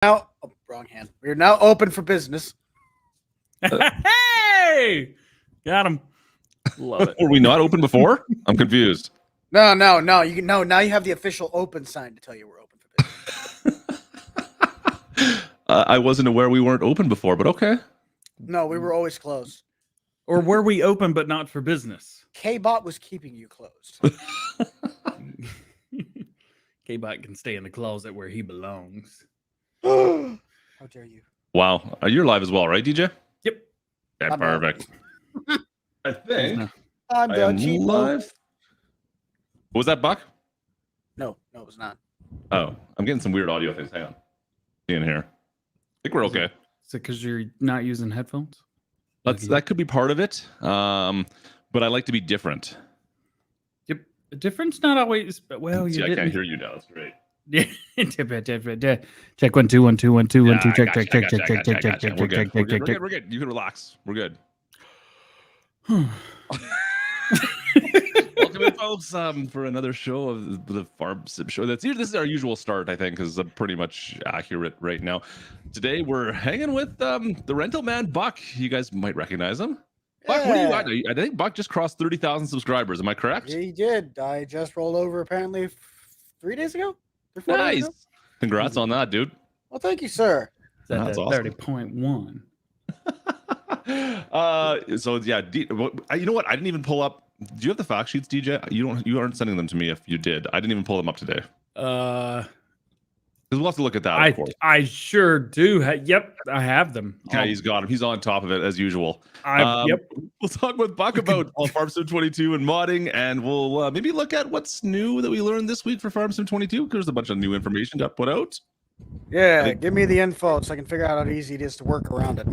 Now, wrong hand. We are now open for business. Hey, got him. Love it. Were we not open before? I'm confused. No. Now you have the official open sign to tell you we're open for business. I wasn't aware we weren't open before, but okay. No, we were always closed. Or were we open but not for business? K-Bot was keeping you closed. K-Bot can stay in the closet where he belongs. How dare you? Wow. You're live as well, right, DJ? Yep. Yeah, I'm perfect. I think I'm I the am cheap live. What was that, Buck? No, it was not. Oh, I'm getting some weird audio things. Hang on. In here. I think we're okay. Is it because you're not using headphones? That could be part of it. But I like to be different. Yep. The difference not always. Well, you See, I didn't. can't hear you now. That's great. Yeah. Check 1 2 1 2 1 2 1 2. Check. We're good. You can relax. We're good. Welcome in, folks, for another show of the Farm Sim Show. This is our usual start, I think, is pretty much accurate right now. Today we're hanging with the Rental Man Buck. You guys might recognize him. Buck, what are you at? I think Buck just crossed 30,000 subscribers. Am I correct? He did. I just rolled over apparently 3 days ago. 4 days Nice. ago? Congrats on that, dude. Well, thank you, sir. That's awesome. 30.1. So yeah, you know what? I didn't even pull up. Do you have the fact sheets, DJ? You aren't sending them to me. If you did, I didn't even pull them up today. Because we'll have to look at that. Of course. I sure do. Yep, I have them. Yeah, he's got him. He's on top of it as usual. Yep. We'll talk with Buck about Farm Sim 22 and modding, and we'll maybe look at what's new that we learned this week for Farm Sim 22. Because there's a bunch of new information got put out. Yeah, give me the info so I can figure out how easy it is to work around it.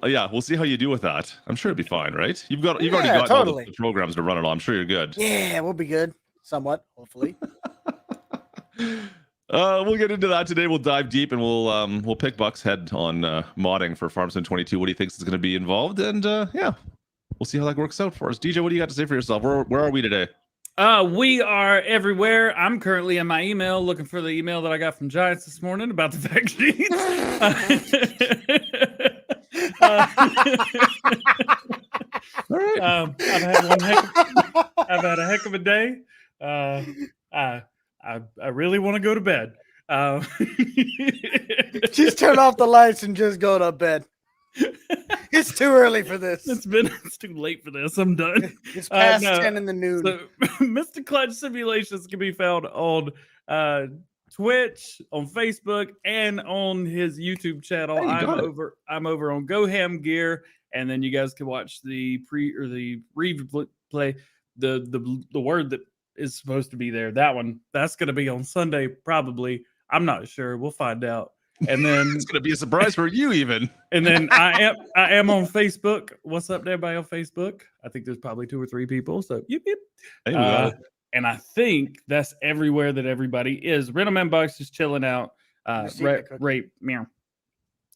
Yeah, we'll see how you do with that. I'm sure it'll be fine, right? You've already got totally all the programs to run it on. I'm sure you're good. Yeah, we'll be good. Somewhat, hopefully. We'll get into that today. We'll dive deep and we'll pick Buck's head on modding for Farm Sim 22. What he thinks is going to be involved, and yeah, we'll see how that works out for us. DJ, what do you got to say for yourself? Where are we today? We are everywhere. I'm currently in my email looking for the email that I got from Giants this morning about the fact sheets. All right. I've had a heck of a day. I really want to go to bed. Just turn off the lights and just go to bed. It's too early for this. It's too late for this. I'm done. It's past 10 in the noon. So, Mr. Klutch Simulations can be found on Twitch, on Facebook, and on his YouTube channel. I'm over on GoHam Gear, and then you guys can watch the replay. The word that is supposed to be there. That's going to be on Sunday, probably. I'm not sure. We'll find out. And then it's going to be a surprise for you, even. And then I am on Facebook. What's up, everybody on Facebook? I think there's probably 2 or 3 people. So yep. And I think that's everywhere that everybody is. Rental Man Buck's just chilling out. Meow.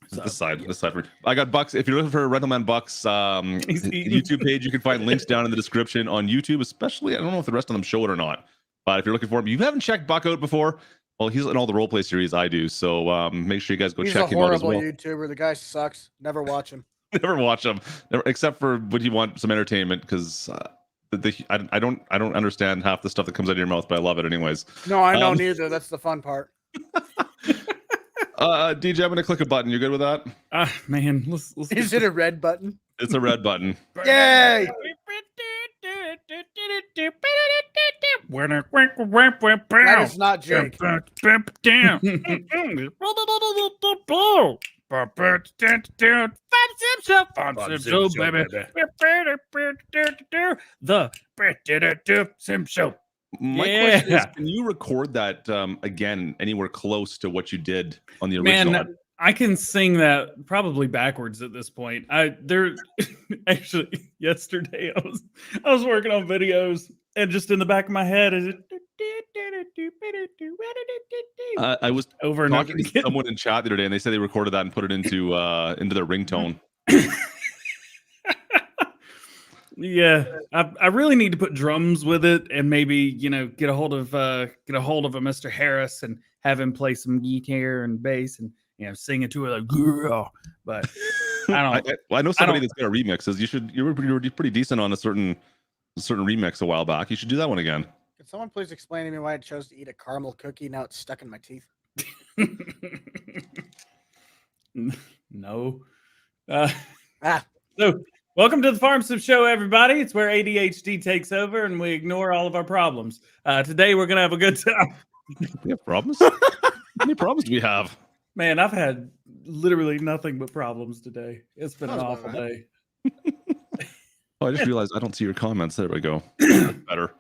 So, this side for me. I got Bucks. If you're looking for Rental Man Bucks YouTube page, you can find links down in the description on YouTube. Especially, I don't know if the rest of them show it or not. But if you're looking for him, you haven't checked Buck out before. Well, he's in all the roleplay series I do, so make sure you guys go check him out as well. He's a horrible YouTuber. The guy sucks. Never watch him. Never watch him, except for when you want some entertainment, because I don't understand half the stuff that comes out of your mouth, but I love it anyways. No, I don't either. That's the fun part. DJ, I'm gonna click a button. You good with that? Man, let's Is it a red button? It's a red button. Yay! That is not Jake. The Sim Show. My question is, can you record that again anywhere close to what you did on the original? Man, I can sing that probably backwards at this point. Actually yesterday I was working on videos, and just in the back of my head is I was over and talking over to someone in chat the other day, and they said they recorded that and put it into their ringtone. Yeah, I really need to put drums with it, and maybe get a hold of a Mr. Harris and have him play some guitar and bass and singing to it like, girl. But I don't. I know somebody that's got a remixes. You were pretty decent on a certain remix a while back. You should do that one again. Can someone please explain to me why I chose to eat a caramel cookie? Now it's stuck in my teeth. No. So, welcome to the Farm Sim Show, everybody. It's where ADHD takes over and we ignore all of our problems. Today, we're going to have a good time. We have problems? How many problems do we have? Man, I've had literally nothing but problems today. It's been an awful day. Oh, I just realized I don't see your comments. There we go. Better.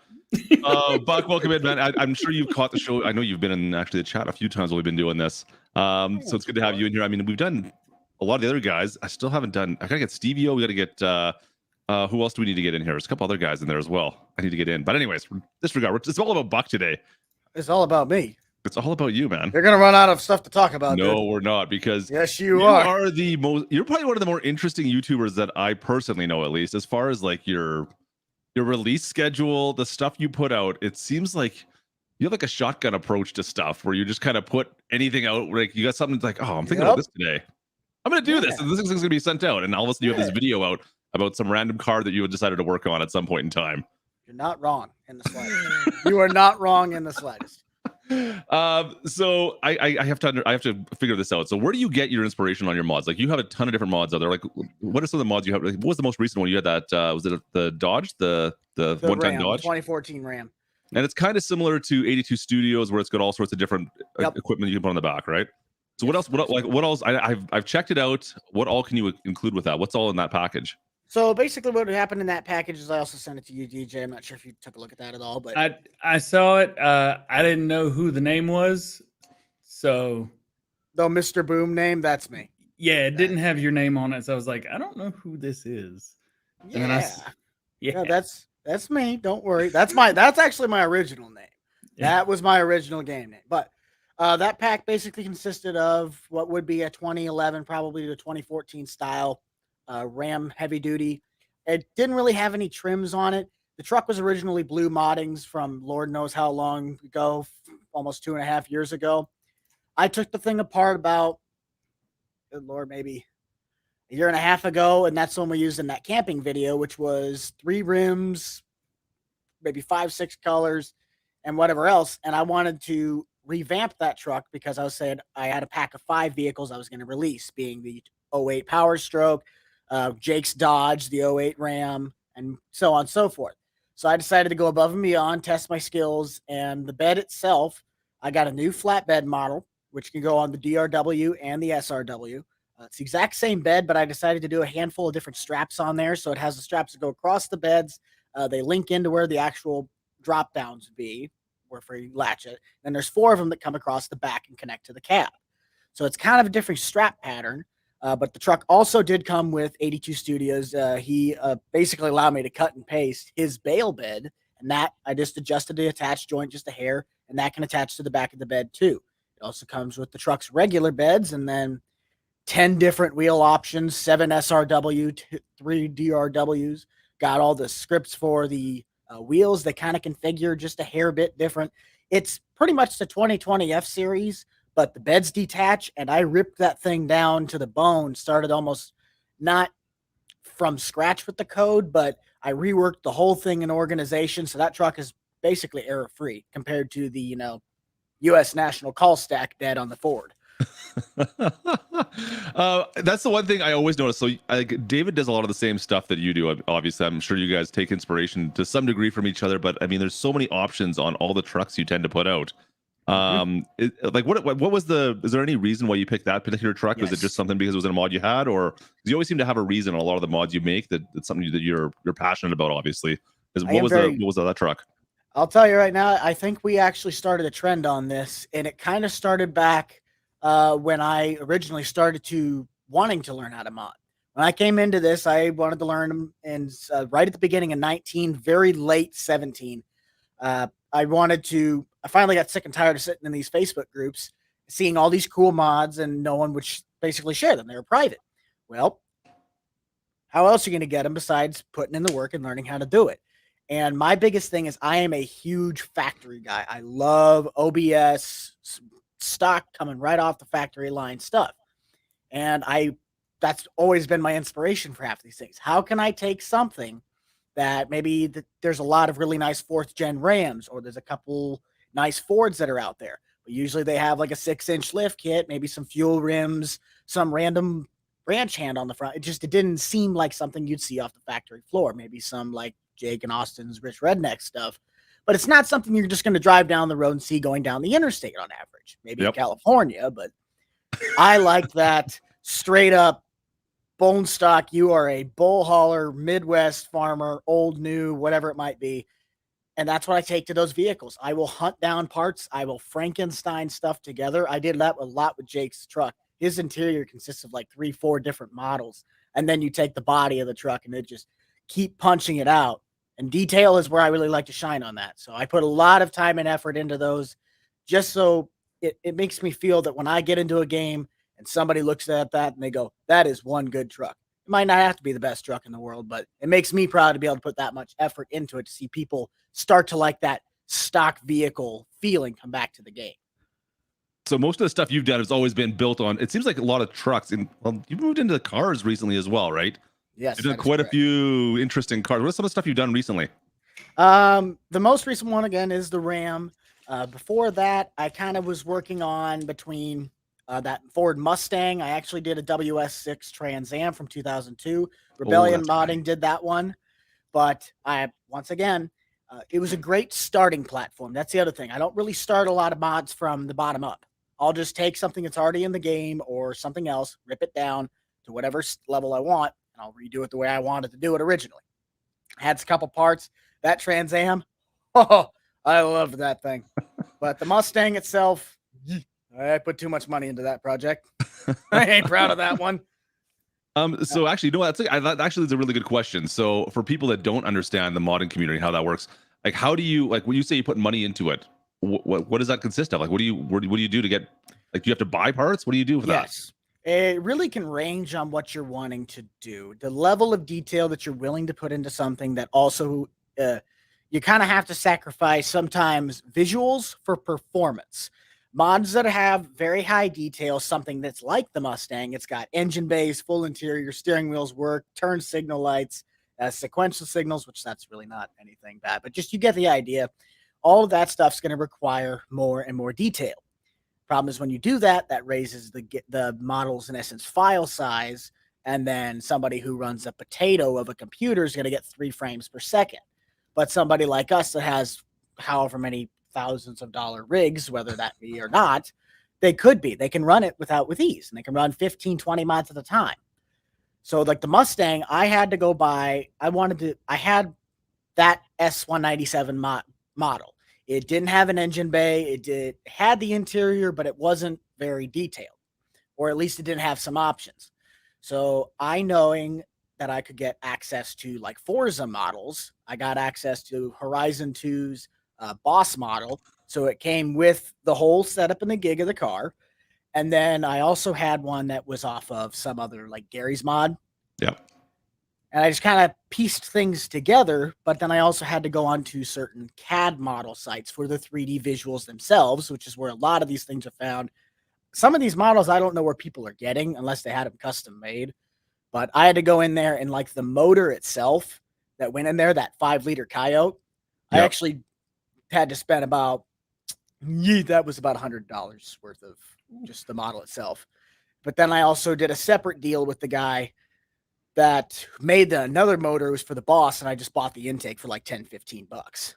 Buck, welcome in, man. I'm sure you've caught the show. I know you've been in actually the chat a few times while we've been doing this. So it's good to have you in here. I mean, we've done a lot of the other guys. I still haven't done. I gotta get Stevie-O. We gotta get. Who else do we need to get in here? There's a couple other guys in there as well. I need to get in. But anyways, disregard. It's all about Buck today. It's all about me. It's all about you, man. You're gonna run out of stuff to talk about. No, dude. we're not, because yes, you are. You're probably one of the more interesting YouTubers that I personally know, at least as far as like your release schedule, the stuff you put out. It seems like you have like a shotgun approach to stuff where you just kind of put anything out. Like you got something that's like, oh, I'm thinking about this today. I'm gonna do this, and this is gonna be sent out, and all of a sudden you have this video out about some random card that you had decided to work on at some point in time. You're not wrong in the slightest. You are not wrong in the slightest. So I have to figure this out. So where do you get your inspiration on your mods? Like you have a ton of different mods out there. Like what are some of the mods you have? Like, what was the most recent one you had? That was it the Dodge, the 110 Dodge, 2014 Ram. And it's kind of similar to 82 Studios, where it's got all sorts of different equipment you can put on the back, right? So what else? What else? I've checked it out. What all can you include with that? What's all in that package? So basically, what happened in that package is I also sent it to you, DJ. I'm not sure if you took a look at that at all, but I saw it. I didn't know who the name was, so though Mr. Boom name, that's me. Yeah, it didn't have your name on it, so I was like, I don't know who this is. Yeah, that's me. Don't worry. That's actually my original name. Yeah. That was my original game name. But that pack basically consisted of what would be a 2011, probably to 2014 style Ram heavy duty. It didn't really have any trims on it. The truck was originally blue moddings from Lord knows how long ago, almost 2.5 years ago. I took the thing apart about, good Lord, maybe a year and a half ago, and that's when we used in that camping video, which was 3 rims, maybe 5-6 colors, and whatever else. And I wanted to revamp that truck because I was saying I had a pack of 5 vehicles I was going to release, being the 08 Power Stroke, Jake's Dodge, the 08 Ram, and so on and so forth. So I decided to go above and beyond, test my skills, and the bed itself, I got a new flatbed model, which can go on the DRW and the SRW. It's the exact same bed, but I decided to do a handful of different straps on there. So it has the straps that go across the beds. They link into where the actual drop downs would be, where you latch it. And there's 4 of them that come across the back and connect to the cab. So it's kind of a different strap pattern. But the truck also did come with 82 Studios. He basically allowed me to cut and paste his bale bed, and that I just adjusted the attached joint just a hair, and that can attach to the back of the bed too. It also comes with the truck's regular beds, and then 10 different wheel options, 7 SRW, 3 DRWs. Got all the scripts for the wheels. They kind of configure just a hair bit different. It's pretty much the 2020 F Series, but the beds detach, and I ripped that thing down to the bone, started almost not from scratch with the code, but I reworked the whole thing in organization. So that truck is basically error-free compared to the, U.S. National Call Stack dead on the Ford. That's the one thing I always notice. So David does a lot of the same stuff that you do. Obviously, I'm sure you guys take inspiration to some degree from each other, but I mean, there's so many options on all the trucks you tend to put out. What was is there any reason why you picked that particular truck? Yes. Was it just something because it was in a mod you had, or you always seem to have a reason on a lot of the mods you make that's something that you're passionate about? Obviously, what was that truck? I'll tell you right now, I think we actually started a trend on this, and it kind of started back when I originally started wanting to learn how to mod. When I came into this, I wanted to learn them, and right at the beginning of 19, very late 17, I finally got sick and tired of sitting in these Facebook groups, seeing all these cool mods, and no one would basically share them. They were private. Well, how else are you going to get them besides putting in the work and learning how to do it? And my biggest thing is I am a huge factory guy. I love OBS, stock coming right off the factory line stuff. And that's always been my inspiration for half these things. How can I take something that maybe there's a lot of really nice 4th gen Rams, or there's a couple nice Fords that are out there, but usually they have like a 6-inch lift kit, maybe some fuel rims, some random branch hand on the front. It didn't seem like something you'd see off the factory floor. Maybe some like Jake and Austin's Rich Redneck stuff, but it's not something you're just going to drive down the road and see going down the interstate on average. Maybe in California, but I like that straight up bone stock. You are a bull hauler, Midwest farmer, old, new, whatever it might be. And that's what I take to those vehicles. I will hunt down parts. I will Frankenstein stuff together. I did that a lot with Jake's truck. His interior consists of like 3-4 different models. And then you take the body of the truck and it just keep punching it out. And detail is where I really like to shine on that. So I put a lot of time and effort into those, just so it makes me feel that when I get into a game and somebody looks at that and they go, that is one good truck. It might not have to be the best truck in the world, but it makes me proud to be able to put that much effort into it, to see people start to like that stock vehicle feeling come back to the game. So most of the stuff you've done has always been built on, it seems like a lot of trucks, and you've moved into the cars recently as well, right? Yes. You've done quite a few interesting cars. What's some of the stuff you've done recently? The most recent one, again, is the Ram. Before that, I kind of was working on between that Ford Mustang. I actually did a WS6 Trans Am from 2002. Rebellion Modding did that one. But once again, it was a great starting platform. That's the other thing. I don't really start a lot of mods from the bottom up. I'll just take something that's already in the game or something else, rip it down to whatever level I want, and I'll redo it the way I wanted to do it originally. Had a couple parts. That Trans Am, oh, I love that thing. But the Mustang itself, I put too much money into that project. I ain't proud of that one. So actually, no, that actually is a really good question. So for people that don't understand the modding community, how that works, like, how do you, like, when you say you put money into it, what does that consist of? Like, what do you do to get, like, do you have to buy parts? What do you do for that? Yes. It really can range on what you're wanting to do. The level of detail that you're willing to put into something, that also you kind of have to sacrifice sometimes visuals for performance. Mods that have very high detail, something that's like the Mustang, it's got engine bays, full interior, steering wheels work, turn signal lights, sequential signals, which that's really not anything bad, but just you get the idea. All of that stuff's going to require more and more detail. Problem is, when you do that, that raises the model's, in essence, file size, and then somebody who runs a potato of a computer is going to get 3 frames per second. But somebody like us that has however many thousands of dollar rigs, whether that be or not, they can run it with ease, and they can run 15, 20 mods at a time. So like the Mustang, I had to go buy, I had that S197 model. It didn't have an engine bay. It had the interior, but it wasn't very detailed, or at least it didn't have some options. So knowing that I could get access to like Forza models, I got access to Horizon 2's Boss model. So it came with the whole setup and the gig of the car. And then I also had one that was off of some other, like Gary's mod. Yep. And I just kind of pieced things together, but then I also had to go onto certain CAD model sites for the 3D visuals themselves, which is where a lot of these things are found. Some of these models, I don't know where people are getting unless they had them custom made, but I had to go in there, and like the motor itself that went in there, that 5-liter Coyote, yep. I actually had to spend about $100 worth of just the model itself. But then I also did a separate deal with the guy that made another motor. It was for the Boss, and I just bought the intake for like $10-15.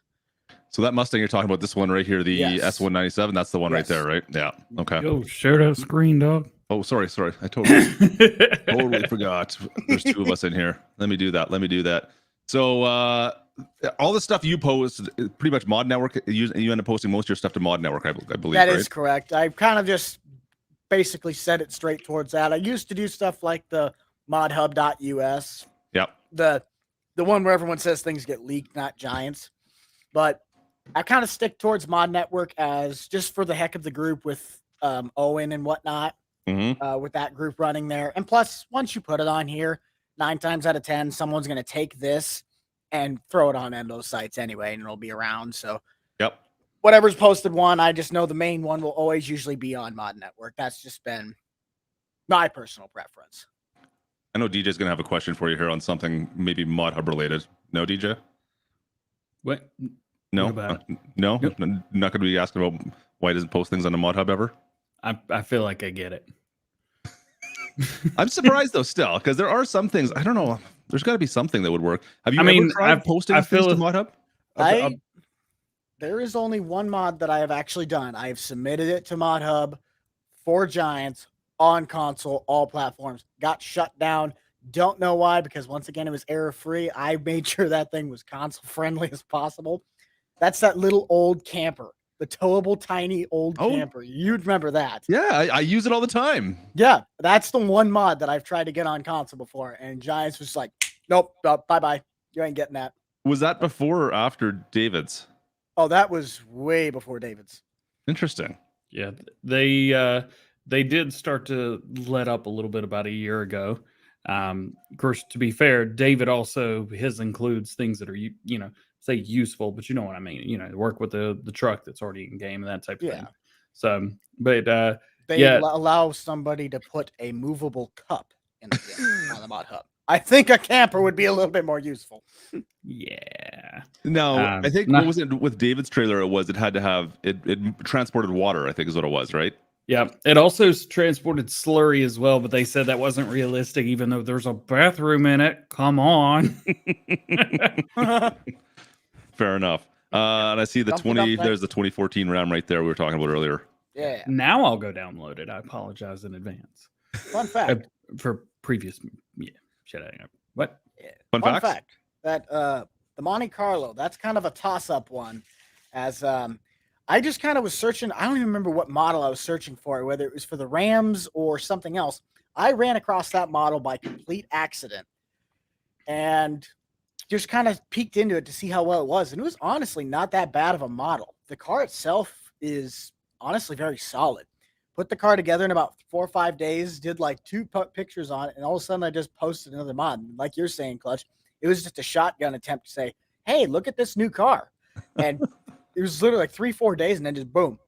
So that Mustang you're talking about, this one right here, the S197, that's the one right there, right? Yeah. Okay. Yo, share that screen, dog. Oh, sorry. I totally forgot. There's 2 of us in here. Let me do that. So all the stuff you post, pretty much Mod Network, you end up posting most of your stuff to Mod Network, I believe. That is correct. I kind of just basically set it straight towards that. I used to do stuff like the ModHub.us. Yep. The one where everyone says things get leaked, not giants. But I kind of stick towards Mod Network as just for the heck of the group with Owen and whatnot, with that group running there. And plus, once you put it on here, 9 times out of 10, someone's going to take this and throw it on those sites anyway, and it'll be around. So, yep. whatever's posted one, I just know the main one will always usually be on Mod Network. That's just been my personal preference. I know DJ's gonna have a question for you here on something maybe ModHub related. No, DJ? What? No, What about it? No, Nope. Not gonna be asking about why he doesn't post things on the ModHub ever. I feel like I get it. I'm surprised though, still, because there are some things I don't know. There's got to be something that would work. Have you ever tried posting things to ModHub? There is only one mod that I have actually done. I have submitted it to ModHub for Giants on console, all platforms. Got shut down. Don't know why, because once again, it was error free. I made sure that thing was console friendly as possible. That's that little old camper, the towable tiny old camper. You'd remember that. Yeah, I use it all the time. Yeah, that's the one mod that I've tried to get on console before, and Giants was like, nope, bye-bye. You ain't getting that. Was that before or after David's? Oh, that was way before David's. Interesting. Yeah, they did start to let up a little bit about a year ago. Of course, to be fair, David also, his includes things that are, say useful, but you know what I mean. Work with the truck that's already in game and that type of thing. So, but they allow somebody to put a movable cup in the game on the ModHub. I think a camper would be a little bit more useful. Yeah. No, I think what was it with David's trailer? It had to have it transported water, I think is what it was, right? Yeah. It also transported slurry as well, but they said that wasn't realistic, even though there's a bathroom in it. Come on. Fair enough. And I see there's the 2014 RAM right there we were talking about earlier. Yeah. Now I'll go download it. I apologize in advance. Fun fact. For previous, shit, I know. What? Yeah. Fun fact that the Monte Carlo, that's kind of a toss-up one, as I just kind of was searching. I don't even remember what model I was searching for, whether it was for the Rams or something else. I ran across that model by complete accident and just kind of peeked into it to see how well it was. And it was honestly not that bad of a model. The car itself is honestly very solid. Put the car together in about 4 or 5 days, did like 2 pictures on it, and all of a sudden I just posted another mod. Like you're saying, Klutch, it was just a shotgun attempt to say, hey, look at this new car. And it was literally like 3-4 days, and then just boom.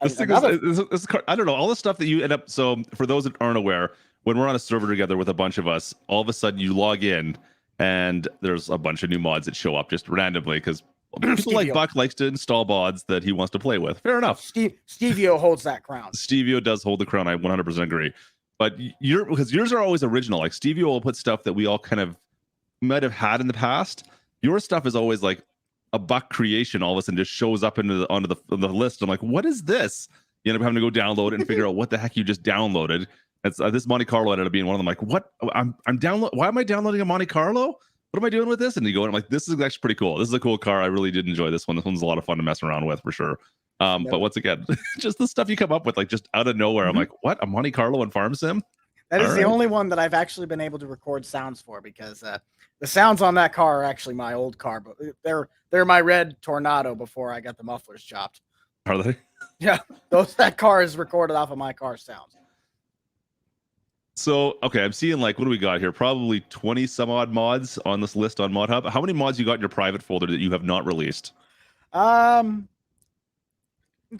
This thing is, I don't know, all the stuff that you end up. So for those that aren't aware, when we're on a server together with a bunch of us, all of a sudden you log in and there's a bunch of new mods that show up just randomly because people like Buck likes to install mods that he wants to play with. Fair enough. Stevio holds that crown. Stevio does hold the crown. I 100% agree. But because yours are always original. Like Stevio will put stuff that we all kind of might have had in the past. Your stuff is always like a Buck creation. All of a sudden just shows up onto the list. I'm like, what is this? You end up having to go download it and figure out what the heck you just downloaded. It's this Monte Carlo ended up being one of them. Like, what? Why am I downloading a Monte Carlo? What am I doing with this? And you go, and I'm like, this is actually pretty cool. This is a cool car. I really did enjoy this one. This one's a lot of fun to mess around with for sure. But once again, just the stuff you come up with, like just out of nowhere. I'm like, what? A Monte Carlo and Farm Sim? That is the only one that I've actually been able to record sounds for, because the sounds on that car are actually my old car, but they're my red Tornado before I got the mufflers chopped. Are they? Yeah, that car is recorded off of my car sounds. So, okay, I'm seeing like, what do we got here? Probably 20 some odd mods on this list on ModHub. How many mods you got in your private folder that you have not released? It's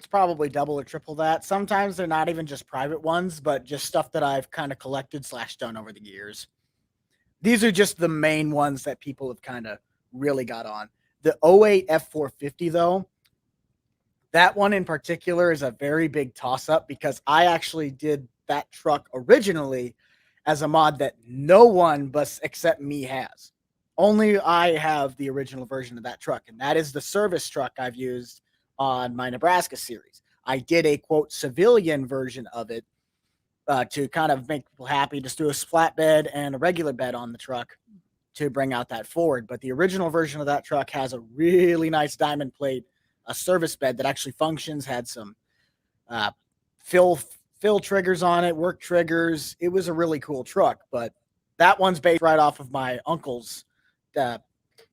probably double or triple that. Sometimes they're not even just private ones, but just stuff that I've kind of collected / done over the years. These are just the main ones that people have kind of really got on. The 08 F450 though, that one in particular is a very big toss-up, because I actually did that truck originally as a mod that no one but except me has. Only I have the original version of that truck, and that is the service truck I've used on my Nebraska series. I did a quote civilian version of it to kind of make people happy, just do a flatbed and a regular bed on the truck to bring out that Ford. But the original version of that truck has a really nice diamond plate, a service bed that actually functions, had some fill triggers on it, work triggers. It was a really cool truck, but that one's based right off of my uncle's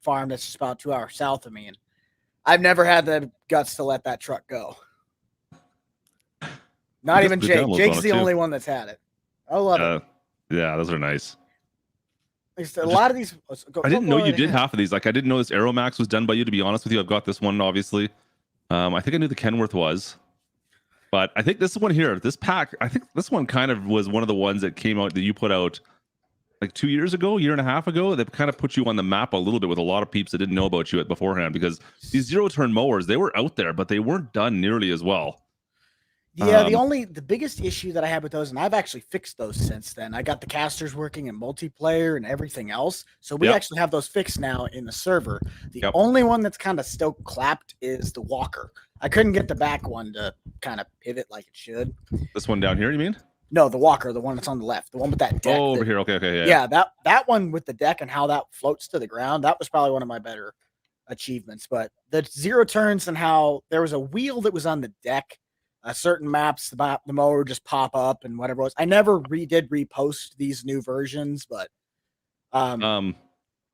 farm that's just about 2 hours south of me, and I've never had the guts to let that truck go. Not even Jake. Jake's the only one that's had it. I love it. Yeah, those are nice. A lot of these. I didn't know you did half of these. Like, I didn't know this Aeromax was done by you, to be honest with you. I've got this one, obviously. I think I knew the Kenworth was. But I think this one here, this pack, I think this one kind of was one of the ones that came out that you put out like 2 years ago, year and a half ago, that kind of put you on the map a little bit with a lot of peeps that didn't know about you beforehand, because these zero-turn mowers, they were out there, but they weren't done nearly as well. Yeah, the biggest issue that I had with those, and I've actually fixed those since then. I got the casters working in multiplayer and everything else. So we actually have those fixed now in the server. The only one that's kind of still clapped is the walker. I couldn't get the back one to kind of pivot like it should. This one down here, you mean? No, the walker, the one that's on the left, the one with that deck. Oh, over here. Okay, yeah. That one with the deck and how that floats to the ground, that was probably one of my better achievements. But the zero turns and how there was a wheel that was on the deck. Certain maps, the mower would just pop up and whatever it was. I never did repost these new versions, but I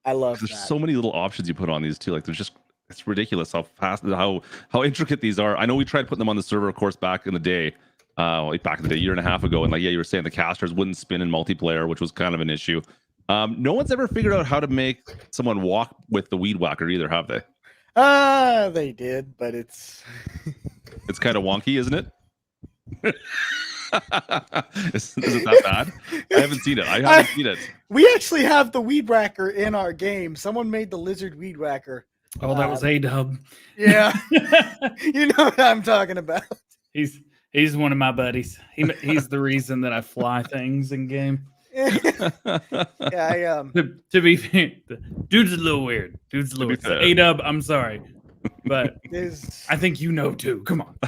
love there's that. So many little options you put on these too. Like there's just, it's ridiculous how fast, how intricate these are. I know we tried putting them on the server, of course, back in the day, year and a half ago. And like, yeah, you were saying the casters wouldn't spin in multiplayer, which was kind of an issue. No one's ever figured out how to make someone walk with the weed whacker either, have they? They did, but it's it's kind of wonky, isn't it? Is it that bad? I haven't seen it. We actually have the weed whacker in our game. Someone made the lizard weed whacker. Oh, that was A-Dub. Yeah. You know what I'm talking about. He's one of my buddies. He's the reason that I fly things in game. Yeah, to be fair, dude's a little weird. A-Dub, I'm sorry, but I think you know too. Come on.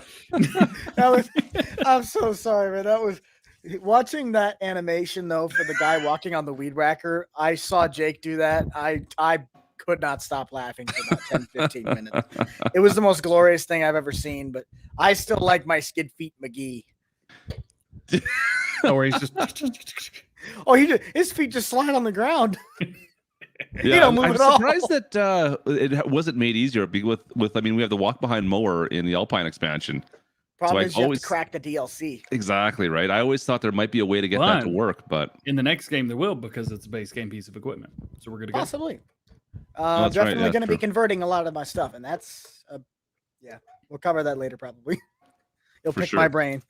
I'm so sorry, man. That was watching that animation though for the guy walking on the weed whacker. I saw Jake do that. I could not stop laughing for about 10-15 minutes. It was the most glorious thing I've ever seen. But I still like my Skid Feet McGee. Where he's just. Oh, his feet just slide on the ground. Yeah, I'm surprised that it wasn't made easier with. I mean, we have the walk behind mower in the Alpine expansion. Problem is you have to crack the DLC. Exactly right. I always thought there might be a way to get that to work, but in the next game there will, because it's a base game piece of equipment. So we're gonna go. Possibly. Definitely going to be converting a lot of my stuff, and that's we'll cover that later probably. You'll pick my brain.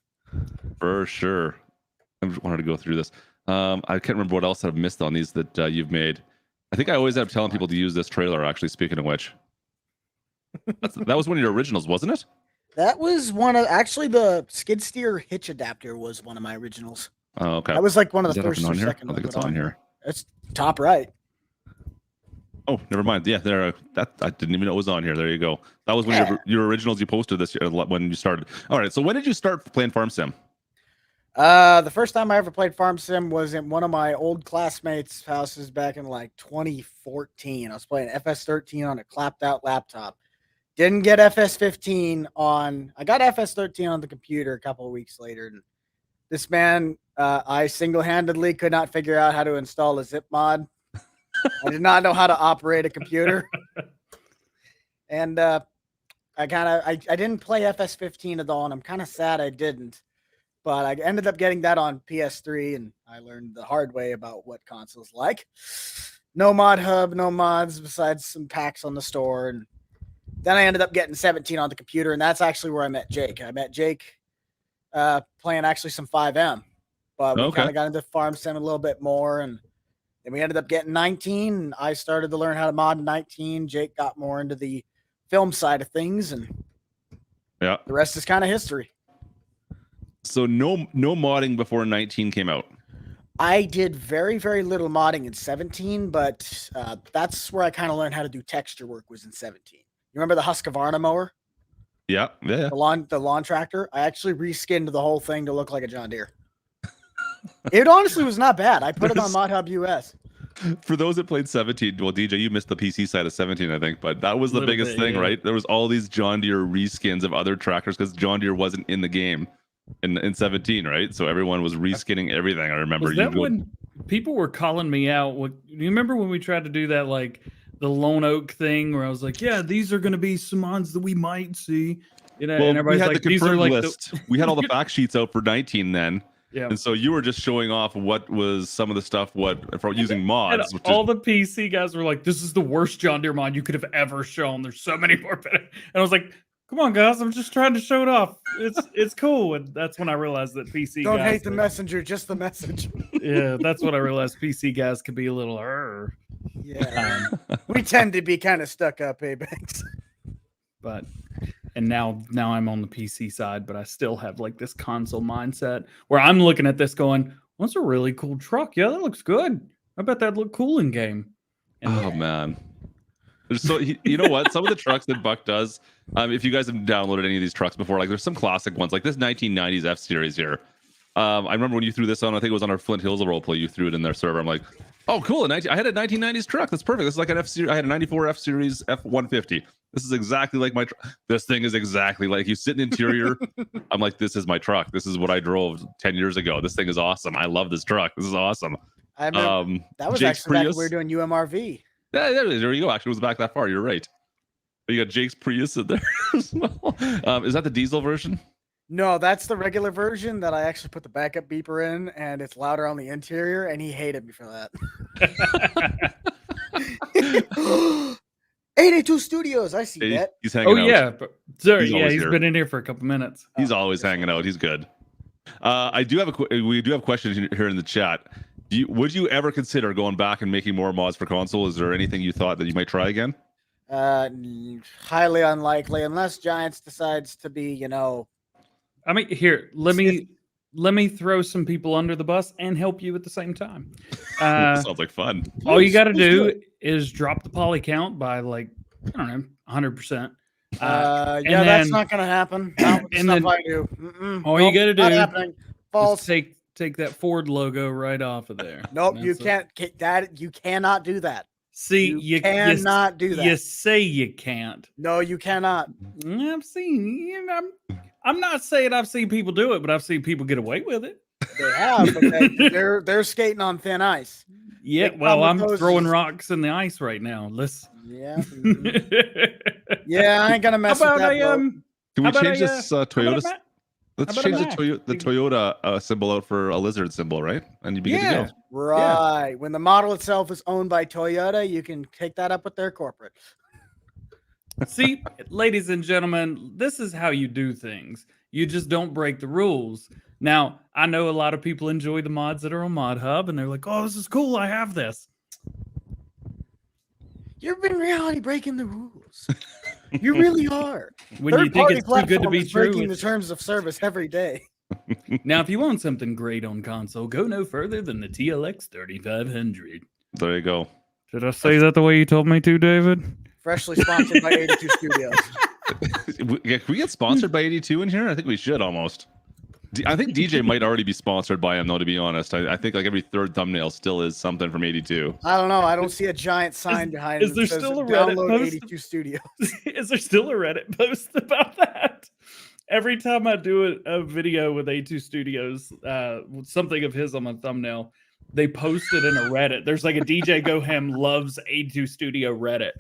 For sure. I just wanted to go through this. I can't remember what else I've missed on these that you've made. I think I always end up telling people to use this trailer, actually, speaking of which. That was one of your originals, wasn't it? That was one of, actually, the skid steer hitch adapter was one of my originals. Oh, okay. That was like one of the first or second. I think it's on here. It's top right. Oh, never mind. Yeah, that I didn't even know it was on here. There you go. That was one of your originals you posted this year when you started. All right. So when did you start playing Farm Sim? The first time I ever played Farm Sim was in one of my old classmates' houses back in like 2014. I was playing FS13 on a clapped out laptop. Didn't get FS15 on. I got FS13 on the computer a couple of weeks later. And this man, I single-handedly could not figure out how to install a zip mod. I did not know how to operate a computer. And I didn't play FS15 at all, and I'm kind of sad I didn't. But I ended up getting that on PS3, and I learned the hard way about what consoles like. No ModHub, no mods besides some packs on the store. And then I ended up getting 17 on the computer, and that's actually where I met Jake. I met Jake playing actually some 5M. But we kind of got into Farm Sim a little bit more, and then we ended up getting 19. And I started to learn how to mod 19. Jake got more into the film side of things, and the rest is kind of history. So no modding before 19 came out. I did very, very little modding in 17, but that's where I kind of learned how to do texture work was in 17. You remember the Husqvarna mower? Yeah. The lawn tractor? I actually reskinned the whole thing to look like a John Deere. It honestly was not bad. I put it on ModHub US. For those that played 17, well, DJ, you missed the PC side of 17, I think, but that was the biggest thing, right? There was all these John Deere reskins of other tractors because John Deere wasn't in the game. In 17, right? So everyone was reskinning everything. I remember. Was that when people were calling me out? Do you remember when we tried to do that, like the Lone Oak thing, where I was like, "Yeah, these are going to be some mods that we might see," you know? Well, and everybody's like, "These are like list. We had all the fact sheets out for 19 then." Yeah. And so you were just showing off what was some of the stuff for using mods. And all the PC guys were like, "This is the worst John Deere mod you could have ever shown. There's so many more better." And I was like, Come on, guys. I'm just trying to show it off. It's cool. And that's when I realized that PC Don't guys hate the messenger, just the message. Yeah, that's when I realized PC guys could be a little Yeah. We tend to be kind of stuck up, Banks. But now I'm on the PC side, but I still have like this console mindset where I'm looking at this going, "What's a really cool truck? Yeah, that looks good. I bet that'd look cool in game." And man. So you know what? Some of the trucks that Buck does, if you guys have downloaded any of these trucks before, like there's some classic ones, like this 1990s F series here. I remember when you threw this on, I think it was on our Flint Hills roleplay, you threw it in their server. I'm like, oh, cool. I had a 1990s truck. That's perfect. This is like an F series. I had a 94 F series F150. This is exactly like my truck. This thing is exactly like you sit in interior. I'm like, this is my truck. This is what I drove 10 years ago. This thing is awesome. I love this truck. This is awesome. I remember that was Jake's actually back when Prius. we were doing UMRV. Yeah, there you go. Actually, it was back that far. You're right. You got Jake's Prius in there as well. Is that the diesel version? No, that's the regular version that I actually put the backup beeper in, and it's louder on the interior, and he hated me for that. 82 Studios, I see that. He's hanging out. yeah, but, sorry, He's he's here. been in here for a couple minutes. He's always hanging out. He's good. We do have questions here in the chat. Would you ever consider going back and making more mods for console? Is there anything you thought that you might try again? Highly unlikely, unless Giants decides to be, I mean, here, let me throw some people under the bus and help you at the same time. Sounds like fun. All you got to do is drop the poly count by like, I don't know, 100%. yeah, that's not gonna happen. Not with the stuff I do. All you gotta not do happening. False. Take that Ford logo right off of there. Nope, you can't. You cannot do that. See, you cannot do that. You say you can't. No, you cannot. I've seen. I'm not saying I've seen people do it, but I've seen people get away with it. They have, but they're skating on thin ice. Yeah, well, I'm throwing rocks in the ice right now. Let's. Yeah. Yeah, I ain't gonna mess with that. Can we change this Toyota? Let's change the Toyota symbol out for a lizard symbol, right? And you'd be good to go. Right. Yeah. When the model itself is owned by Toyota, you can take that up with their corporate. See, ladies and gentlemen, this is how you do things. You just don't break the rules. Now, I know a lot of people enjoy the mods that are on ModHub, and they're like, "Oh, this is cool. I have this." You're in reality breaking the rules. You really are. When you think it's too good to be true, breaking the terms of service every day. Now, if you want something great on console, go no further than the TLX 3500. There you go. Did I say that the way you told me to, David? Freshly sponsored by 82 Studios. Can we get sponsored by 82 in here? I think we should almost. I think DJ might already be sponsored by him, though, to be honest. I think like every third thumbnail still is something from 82. I don't know. I don't see a giant sign behind it. Is there still a Reddit post? 82 Studios. Is there still a Reddit post about that? Every time I do a video with 82 Studios, something of his on my thumbnail, they post it in a Reddit. There's like a DjGoHam loves 82 Studio Reddit.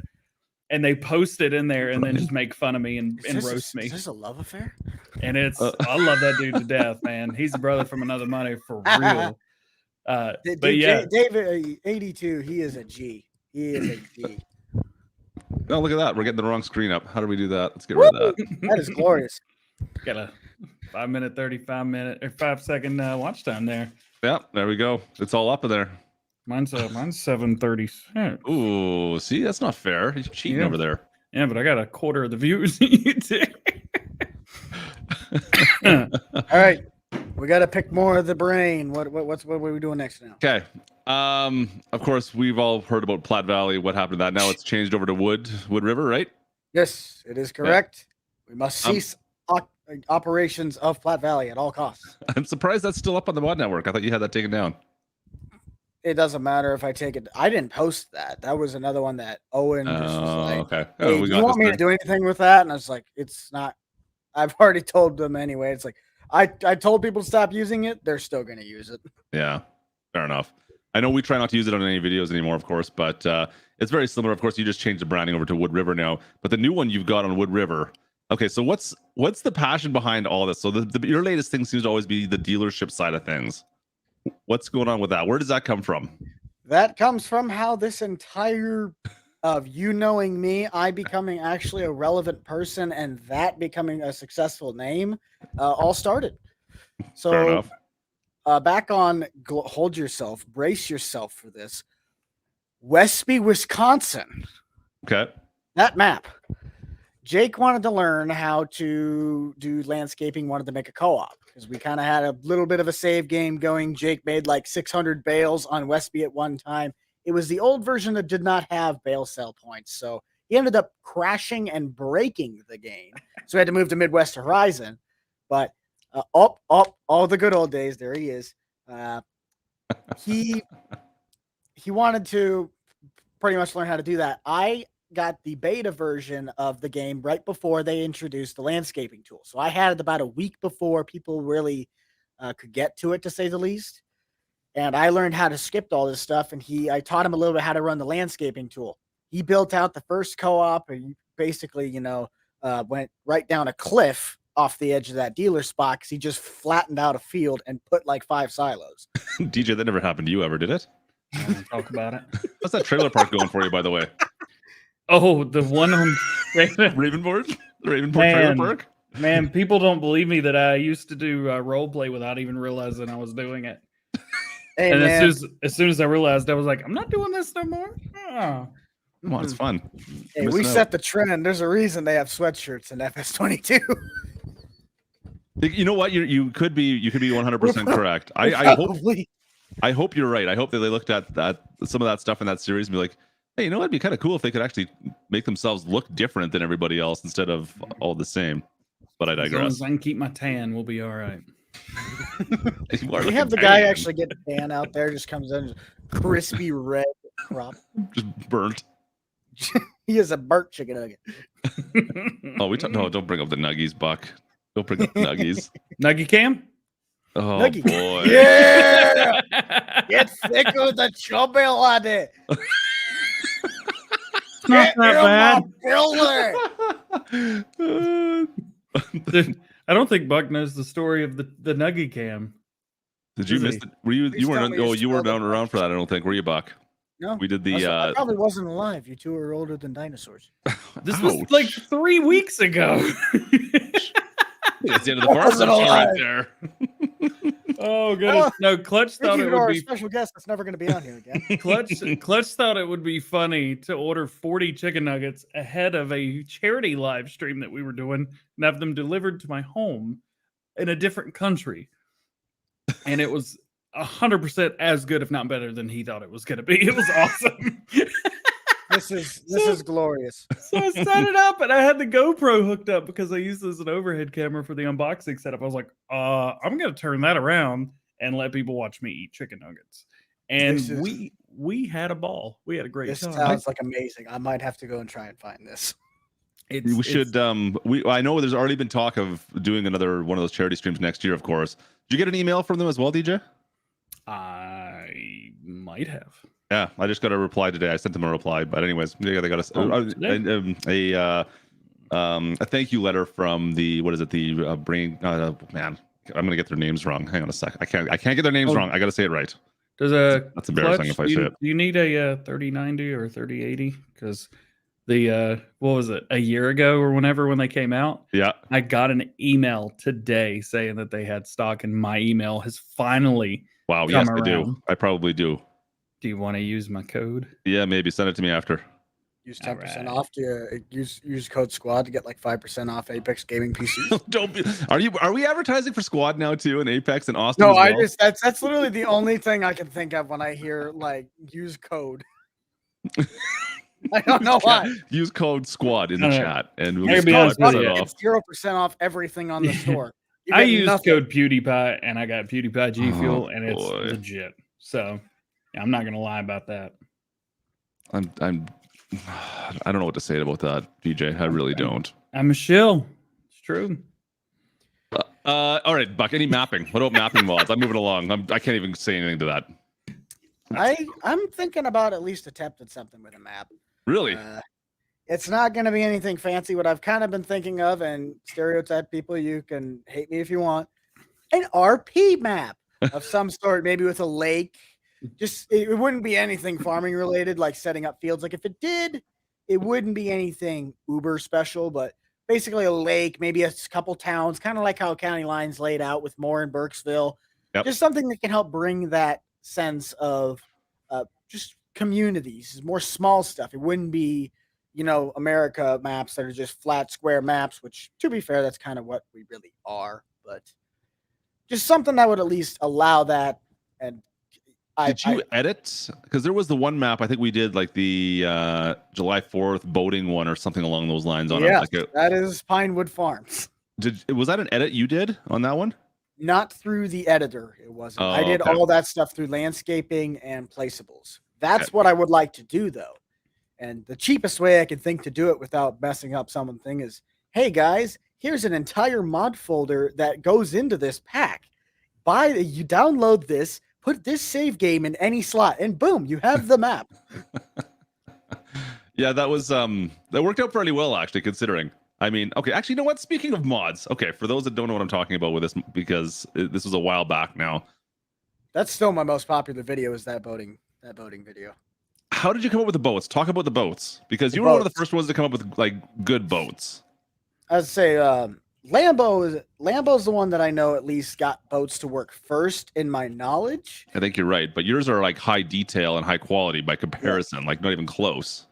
And they post it in there and then just make fun of me and roast me. Is this a love affair? And it's I love that dude to death, man. He's a brother from another mother for real. But yeah, David 82, he is a G. He is a G. Oh, look at that. We're getting the wrong screen up. How do we do that? Let's get rid of that. That is glorious. Got a 5 second watch time there. Yeah, there we go. It's all up in there. Mine's 7:36. Ooh, see, that's not fair. He's cheating over there. Yeah, but I got a quarter of the views you did. All right, we got to pick more of the brain. What are we doing next now? Okay. Of course, we've all heard about Platte Valley. What happened to that? Now it's changed over to Wood River, right? Yes, it is correct. Yeah. We must cease operations of Platte Valley at all costs. I'm surprised that's still up on the Mod Network. I thought you had that taken down. It doesn't matter if I take it. I didn't post that. That was another one that Owen just was like, okay. Hey, do you want me to do anything with that? And I was like, it's not. I've already told them anyway. It's like, I told people to stop using it. They're still going to use it. Yeah, fair enough. I know we try not to use it on any videos anymore, of course, but it's very similar. Of course, you just changed the branding over to Wood River now. But the new one you've got on Wood River. Okay, so what's the passion behind all this? So your latest thing seems to always be the dealership side of things. What's going on with that? Where does that come from? That comes from how this entire of you knowing me, I becoming actually a relevant person, and that becoming a successful name, all started. Fair So enough. back on, hold yourself, brace yourself for this. Westby, Wisconsin. Okay. That map. Jake wanted to learn how to do landscaping, wanted to make a co-op because we kind of had a little bit of a save game going. Jake made like 600 bales on Westby at one time. It was the old version that did not have bale sell points. So he ended up crashing and breaking the game. So we had to move to Midwest Horizon. But all the good old days. There he is. He wanted to pretty much learn how to do that. I got the beta version of the game right before they introduced the landscaping tool. So I had it about a week before people really could get to it, to say the least. And I learned how to skip all this stuff. And I taught him a little bit how to run the landscaping tool. He built out the first co-op and basically, went right down a cliff off the edge of that dealer spot because he just flattened out a field and put like 5 silos. DJ, that never happened to you ever, did it? I don't want to talk about it. How's that trailer park going for you, by the way? Oh, the one on Ravenport? The Ravenport trailer park? Man, people don't believe me that I used to do roleplay without even realizing I was doing it. Hey, and man. as soon as I realized, I was like, I'm not doing this no more. Oh. Come on, it's fun. Hey, we set the trend. There's a reason they have sweatshirts in FS22. You know what? You could be 100% correct. I hope you're right. I hope that they looked at some of that stuff in that series and be like, hey, you know, it'd be kind of cool if they could actually make themselves look different than everybody else instead of all the same. But I digress. As long as I can keep my tan, we'll be all right. You have the guy actually get tan out there, just comes in crispy red crop. Just burnt. He is a burnt chicken nugget. Oh, no, don't bring up the nuggies, Buck. Don't bring up the nuggies. Nuggy cam? Oh, Nuggy. boy. Yeah! Get thick with the chubby on it. Not that bad. Dude, I don't think Buck knows the story of the Nuggy cam. Did you miss it? Were you weren't? Oh, you weren't around for that. I don't think. Were you, Buck? No. We did the. I probably wasn't alive. You two are older than dinosaurs. This was like 3 weeks ago. That's the end of the first episode right there. Oh goodness! No, Klutch thought it would be special guest that's never going to be on here again. Klutch thought it would be funny to order 40 chicken nuggets ahead of a charity live stream that we were doing and have them delivered to my home in a different country, and it was 100% as good, if not better, than he thought it was going to be. It was awesome. This is glorious. So I set it up and I had the GoPro hooked up because I used this as an overhead camera for the unboxing setup. I was like, I'm going to turn that around and let people watch me eat chicken nuggets. And we had a ball. We had a great time. This sounds like amazing. I might have to go and try and find this. We should. I know there's already been talk of doing another one of those charity streams next year. Of course. Did you get an email from them as well, DJ? I might have. Yeah, I just got a reply today. I sent them a reply, but anyways, they got a thank you letter from the brain. Man, I'm gonna get their names wrong. Hang on a sec. I can't get their names wrong. I gotta say it right. That's embarrassing if I say it. Do you need a 3090 or 3080? Because what was it, a year ago or when they came out? Yeah, I got an email today saying that they had stock, and my email has finally. Wow. Yes, I do. I probably do. Do you want to use my code? Yeah, maybe send it to me after. Use 10% off. Use code SQUAD to get like 5% off Apex gaming PCs. Don't be. Are we advertising for Squad now too in Apex and Austin? No, as well? That's literally the only thing I can think of when I hear like use code. I don't know why. Use code SQUAD in the chat, and we'll get 0% off everything on the store. I use code PewDiePie, and I got PewDiePie G Fuel, and it's legit. So I'm not gonna lie about that. I don't know what to say about that, DJ. I really don't. I'm a shill. It's true. All right, Buck. Any mapping? What about mapping mods? I'm moving along. I can't even say anything to that. I'm thinking about at least attempting something with a map. Really? It's not going to be anything fancy. What I've kind of been thinking of, and stereotype people, you can hate me if you want, an RP map of some sort, maybe with a lake, Just it wouldn't be anything farming related, like setting up fields. Like if it did, it wouldn't be anything uber special, but basically a lake, maybe a couple towns, kind of like how County Line's laid out with Moore and Burkesville. Yep. Just something that can help bring that sense of just communities, more small stuff. It wouldn't be, America maps that are just flat square maps, which to be fair, that's kind of what we really are, but just something that would at least allow that. And did you edit? Because there was the one map I think we did, like the July 4th boating one or something along those lines. On yeah, it. That is Pinewood Farms. Was that an edit you did on that one? Not through the editor. It wasn't. Oh, I did okay. all that stuff through landscaping and placeables. That's what I would like to do, though. And the cheapest way I can think to do it without messing up something is, hey guys, here's an entire mod folder that goes into this pack. You download this, put this save game in any slot, and boom, you have the map. Yeah, that worked out fairly well, actually, considering. I mean, okay, actually, you know what? Speaking of mods, okay, for those that don't know what I'm talking about with this, because this was a while back now. That's still my most popular video, is that boating video. How did you come up with the boats? Talk about the boats, because you were one of the first ones to come up with like good boats. I'd say Lambo's the one that I know at least got boats to work first in my knowledge. I think you're right, but yours are like high detail and high quality by comparison, like not even close.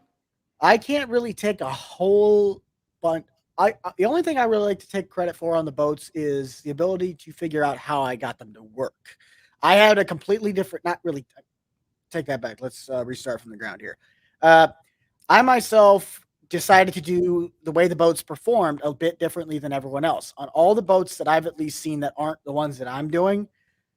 I can't really take a whole bunch. The only thing I really like to take credit for on the boats is the ability to figure out how I got them to work. I had a completely different, not really. Take that back. Let's restart from the ground here. I myself decided to do the way the boats performed a bit differently than everyone else. On all the boats that I've at least seen that aren't the ones that I'm doing,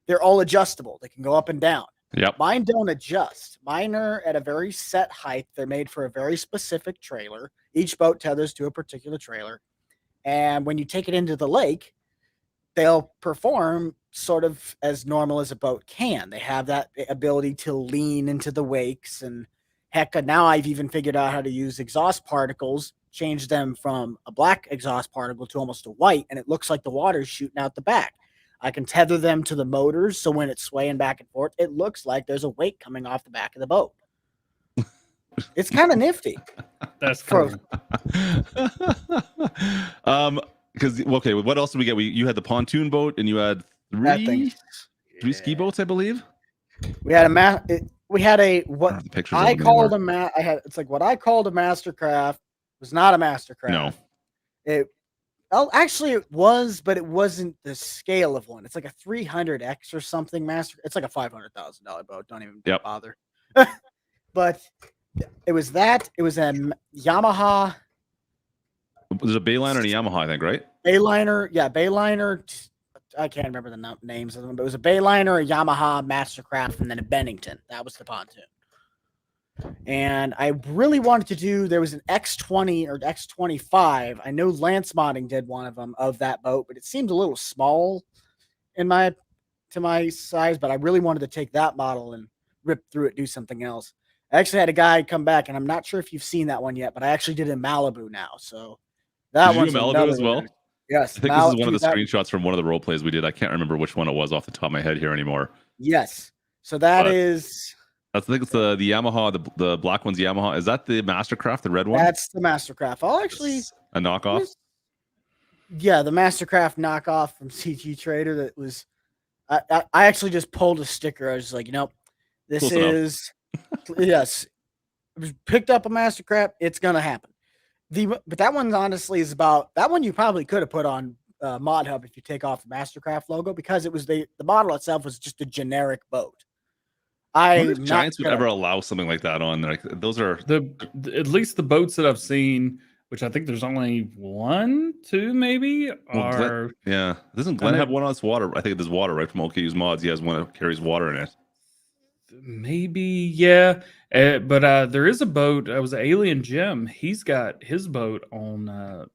they're all adjustable. They can go up and down. Yep. Mine don't adjust. Mine are at a very set height. They're made for a very specific trailer. Each boat tethers to a particular trailer. And when you take it into the lake, they'll perform sort of as normal as a boat can. They have that ability to lean into the wakes, and heck, now I've even figured out how to use exhaust particles, change them from a black exhaust particle to almost a white, and it looks like the water's shooting out the back. I can tether them to the motors, so when it's swaying back and forth, it looks like there's a wake coming off the back of the boat. It's kind of nifty. That's cool. Because okay, what else did we get? You had the pontoon boat, and you had three ski boats, I believe. We had what I called a Mastercraft. It was not a Mastercraft. No. Actually it was, but it wasn't the scale of one. It's like a 300X or something. It's like a $500,000 boat. Don't even bother. But it was that. It was a Yamaha. There's a Bayliner and a Yamaha, I think, right? Bayliner, yeah, Bayliner. I can't remember the names of them, but it was a Bayliner, a Yamaha, Mastercraft, and then a Bennington. That was the pontoon. And I really wanted to do, there was an X20 or X25. I know Lance Modding did one of them of that boat, but it seemed a little small to my size, but I really wanted to take that model and rip through it, do something else. I actually had a guy come back, and I'm not sure if you've seen that one yet, but I actually did in Malibu now. So that one's Malibu as well. Yes. I think this is one of the screenshots from one of the role plays we did. I can't remember which one it was off the top of my head here anymore. Yes. So I think it's the Yamaha, the black one's Yamaha. Is that the Mastercraft, the red one? That's the Mastercraft. I'll actually a knockoff. Yeah, the Mastercraft knockoff from CG Trader. That was I actually just pulled a sticker. I was like, this Close is yes. I just picked up a Mastercraft. It's gonna happen. But that one honestly is about that one. You probably could have put on ModHub if you take off the Mastercraft logo, because it was the model itself was just a generic boat. I wonder if Giants would ever allow something like that on there. Like, those are at least the boats that I've seen, which I think there's only 1, 2 maybe. Doesn't Glenn have one on its water? I think there's water, right? From OKU's mods, he has one that carries water in it. Maybe, yeah. But there is a boat. It was Alien Jim. He's got his boat on.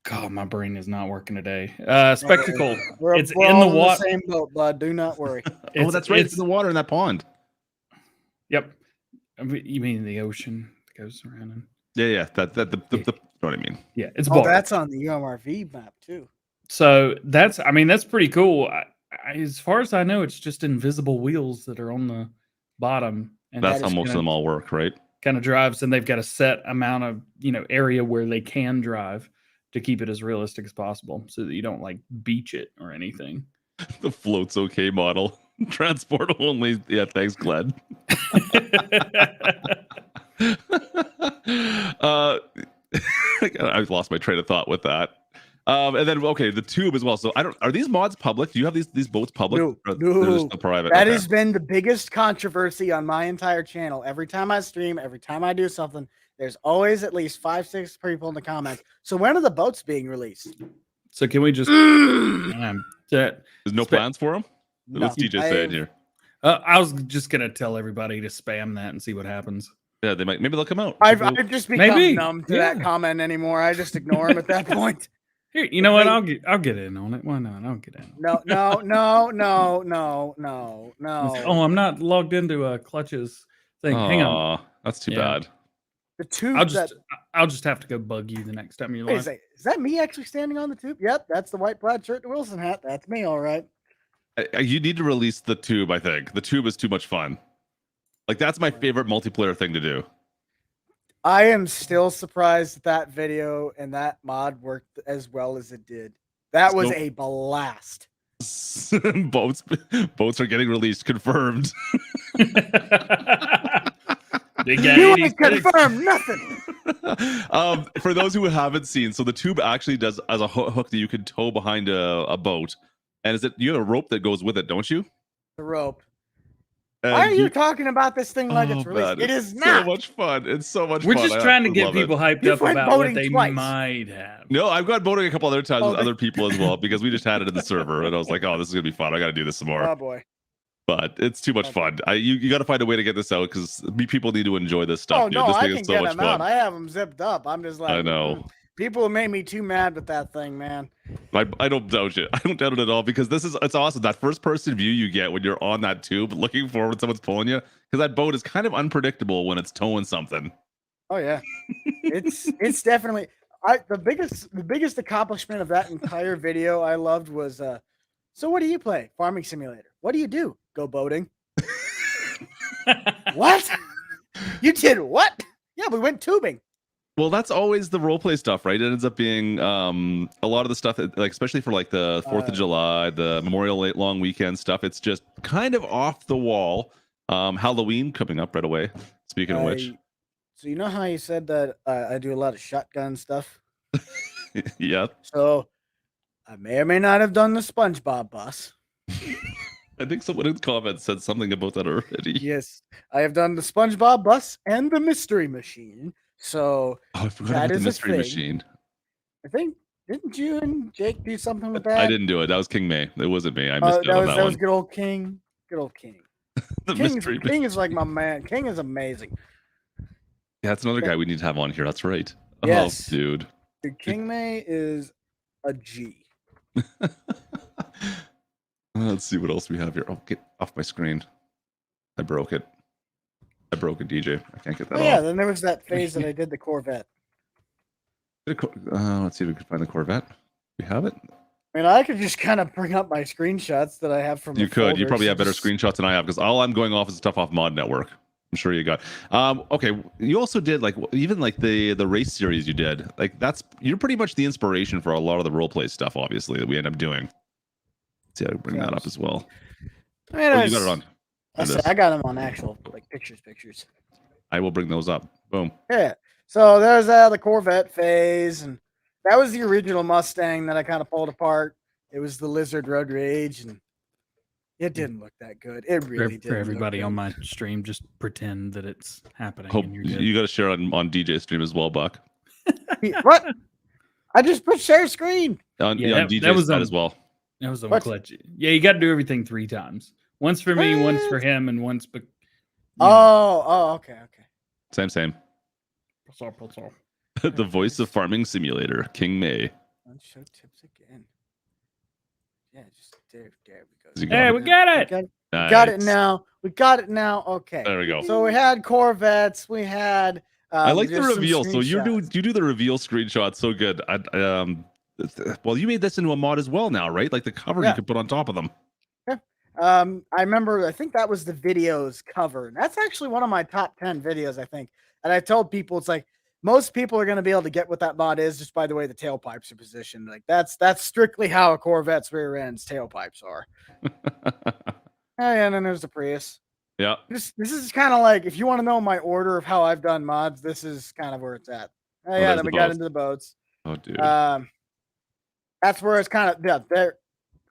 God, my brain is not working today. Spectacle. We're in the water. Same boat, bud. Do not worry. That's right. It's in the water in that pond. Yep. You mean the ocean that goes around? Yeah. That you know what I mean? Yeah, it's. That's on the UMRV map too. So that's pretty cool. As far as I know, it's just invisible wheels that are on the bottom, and That's how most of them all work, right? Kind of drives, and they've got a set amount of area where they can drive to keep it as realistic as possible, so that you don't like beach it or anything. The float's okay model, transport only. Yeah, thanks, Glenn. I lost my train of thought with that. And then the tube as well. So are these mods public? Do you have these boats public? No. They're just private. That has been the biggest controversy on my entire channel. Every time I stream, every time I do something, there's always at least 5-6 people in the comments. So when are the boats being released? So can we just there's no plans for them? What's DJ saying here? I was just gonna tell everybody to spam that and see what happens. Yeah, they might. Maybe they'll come out. I've just become numb to that comment anymore. I just ignore them at that point. Here, you know what? I'll get in on it. Why not? I'll get in. No. Oh, I'm not logged into Klutch's thing. Hang on. That's too bad. The tube. I'll just have to go bug you the next time you're live. Is that me actually standing on the tube? Yep, that's the white plaid shirt and Wilson hat. That's me, all right. You need to release the tube. I think the tube is too much fun. Like that's my favorite multiplayer thing to do. I am still surprised that video and that mod worked as well as it did. That was a blast. Boats are getting released. Confirmed. You ain't confirmed nothing. For those who haven't seen, so the tube actually does as a hook that you can tow behind a boat, and you have a rope that goes with it, don't you? The rope. Why are you talking about this thing like it's released? It is not. So much fun. It's so much We're fun. We're just trying to get people hyped up about what they might have. No, I've gone boating a couple other times with other people as well because we just had it in the server, and I was like, "Oh, this is gonna be fun. I got to do this some more." Oh boy. But it's too much fun. You got to find a way to get this out because people need to enjoy this stuff. Oh no, this I thing can is so get much them fun. out. I have them zipped up. I'm just like, I know. People have made me too mad with that thing, man. I don't doubt it. I don't doubt it at all because it's awesome. That first person view you get when you're on that tube looking for when someone's pulling you, because that boat is kind of unpredictable when it's towing something. Oh yeah, it's definitely the biggest accomplishment of that entire video I loved was so what do you play? Farming Simulator. What do you do? Go boating. What? You did what? Yeah, we went tubing. Well, that's always the roleplay stuff, right? It ends up being a lot of the stuff, like especially for like the 4th of July, the Memorial late long weekend stuff. It's just kind of off the wall. Halloween coming up right away. Speaking of which, so you know how you said that I do a lot of shotgun stuff? Yeah. So I may or may not have done the SpongeBob bus. I think someone in the comments said something about that already. Yes, I have done the SpongeBob bus and the mystery machine. So I forgot about the mystery machine. I think didn't you and Jake do something with that? I didn't do it. That was King May. It wasn't me. I missed it on that one. That was good old King. Good old King. King is like my man. King is amazing. Yeah, that's another guy we need to have on here. That's right. Yes. Oh, dude. King May is a G. Let's see what else we have here. Oh, get off my screen. I broke it. DJ. I can't get that off. Yeah, then there was that phase that I did the Corvette. Let's see if we can find the Corvette. We have it. I mean, I could just kind of bring up my screenshots that I have from. You could. You probably have better screenshots than I have because all I'm going off is stuff off Mod Network. I'm sure you got. Okay, you also did like even like the race series you did. Like you're pretty much the inspiration for a lot of the roleplay stuff, obviously, that we end up doing. Let's see how to bring that up as well. I mean, you got it on. I got them on actual like pictures. I will bring those up. Boom. Yeah. So there's the Corvette phase, and that was the original Mustang that I kind of pulled apart. It was the Lizard Road Rage, and it didn't look that good. It really did. For everybody on my stream, just pretend that it's happening. Hope you got to share on DJ stream as well, Buck. What? I just put share screen on DJ's side as well. That was on Klutch. Yeah, you got to do everything 3 times. Once for me, once for him, and once. Okay. Same. The voice of Farming Simulator, King May. Let's show tips again. Yeah, just there we go. Hey, we got it. Nice. Got it now. We got it now. Okay. There we go. So we had Corvettes. We had. I like the reveal. So you do the reveal screenshot so good. Well, you made this into a mod as well now, right? Like the cover you could put on top of them. Yeah. I remember, I think that was the video's cover. And that's actually one of my top 10 videos, I think. And I told people, it's like, most people are going to be able to get what that mod is just by the way the tailpipes are positioned. Like that's strictly how a Corvette's rear end's tailpipes are. Oh, yeah, and then there's the Prius. Yeah. This is kind of like, if you want to know my order of how I've done mods, this is kind of where it's at. Oh, yeah, then we got into the boats. Oh, dude. That's where it's kind of, yeah, there.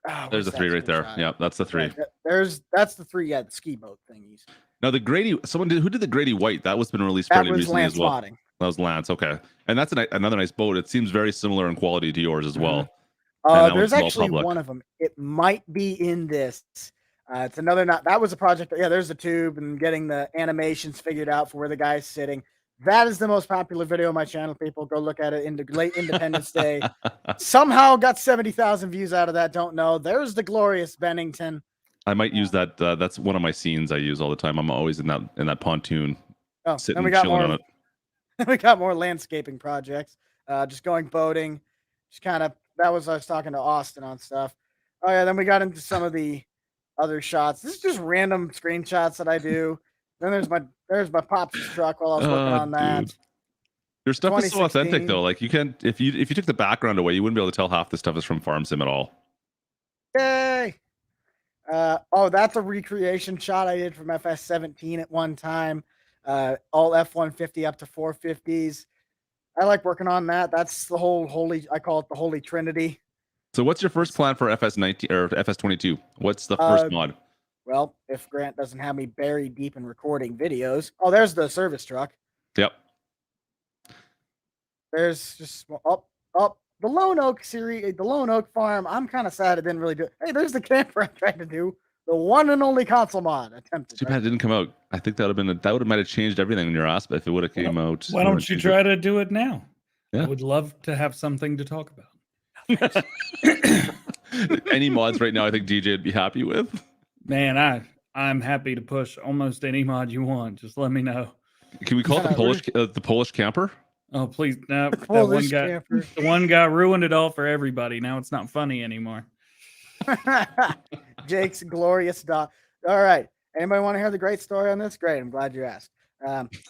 Oh, there's the 3 right there. Yeah, that's the 3. Yeah, that's the 3. Yeah, the ski boat thingies. Now the Grady, who did the Grady White? That was been released fairly recently Lance as well. Modding. That was Lance. Okay, and that's another nice boat. It seems very similar in quality to yours as well. There's actually one of them. It might be in this. It's another. That was a project. Yeah, there's the tube and getting the animations figured out for where the guy's sitting. That is the most popular video on my channel. People go look at it in the late Independence Day. Somehow got 70,000 views out of that. Don't know. There's the glorious Bennington. I might use that. That's one of my scenes I use all the time. I'm always in that pontoon, sitting and chilling on it. We got more landscaping projects. Just going boating. Just kind of. That was I was talking to Austin on stuff. Oh yeah. Then we got into some of the other shots. This is just random screenshots that I do. Then there's my pops' truck while I was working on that. Dude. Your stuff is so authentic though. Like you can't if you took the background away, you wouldn't be able to tell half the stuff is from Farm Sim at all. Yay! That's a recreation shot I did from FS17 at one time. All F150 up to 450s. I like working on that. That's the whole I call it the Holy Trinity. So what's your first plan for FS19 or FS22? What's the first mod? Well, if Grant doesn't have me buried deep in recording videos. Oh, there's the service truck. Yep. There's just up the Lone Oak series, the Lone Oak farm. I'm kind of sad it didn't really do it. Hey, there's the camper I tried to do. The one and only console mod attempted. Too bad it didn't come out. I think that might have changed everything in your aspect if it would have came out. Why don't you try to do it now? Yeah. I would love to have something to talk about. Any mods right now I think DJ would be happy with. Man, I'm happy to push almost any mod you want. Just let me know. Can we call it the Polish camper? Oh, please. No, the one guy ruined it all for everybody. Now it's not funny anymore. Jake's glorious dog. All right. Anybody want to hear the great story on this? Great. I'm glad you asked.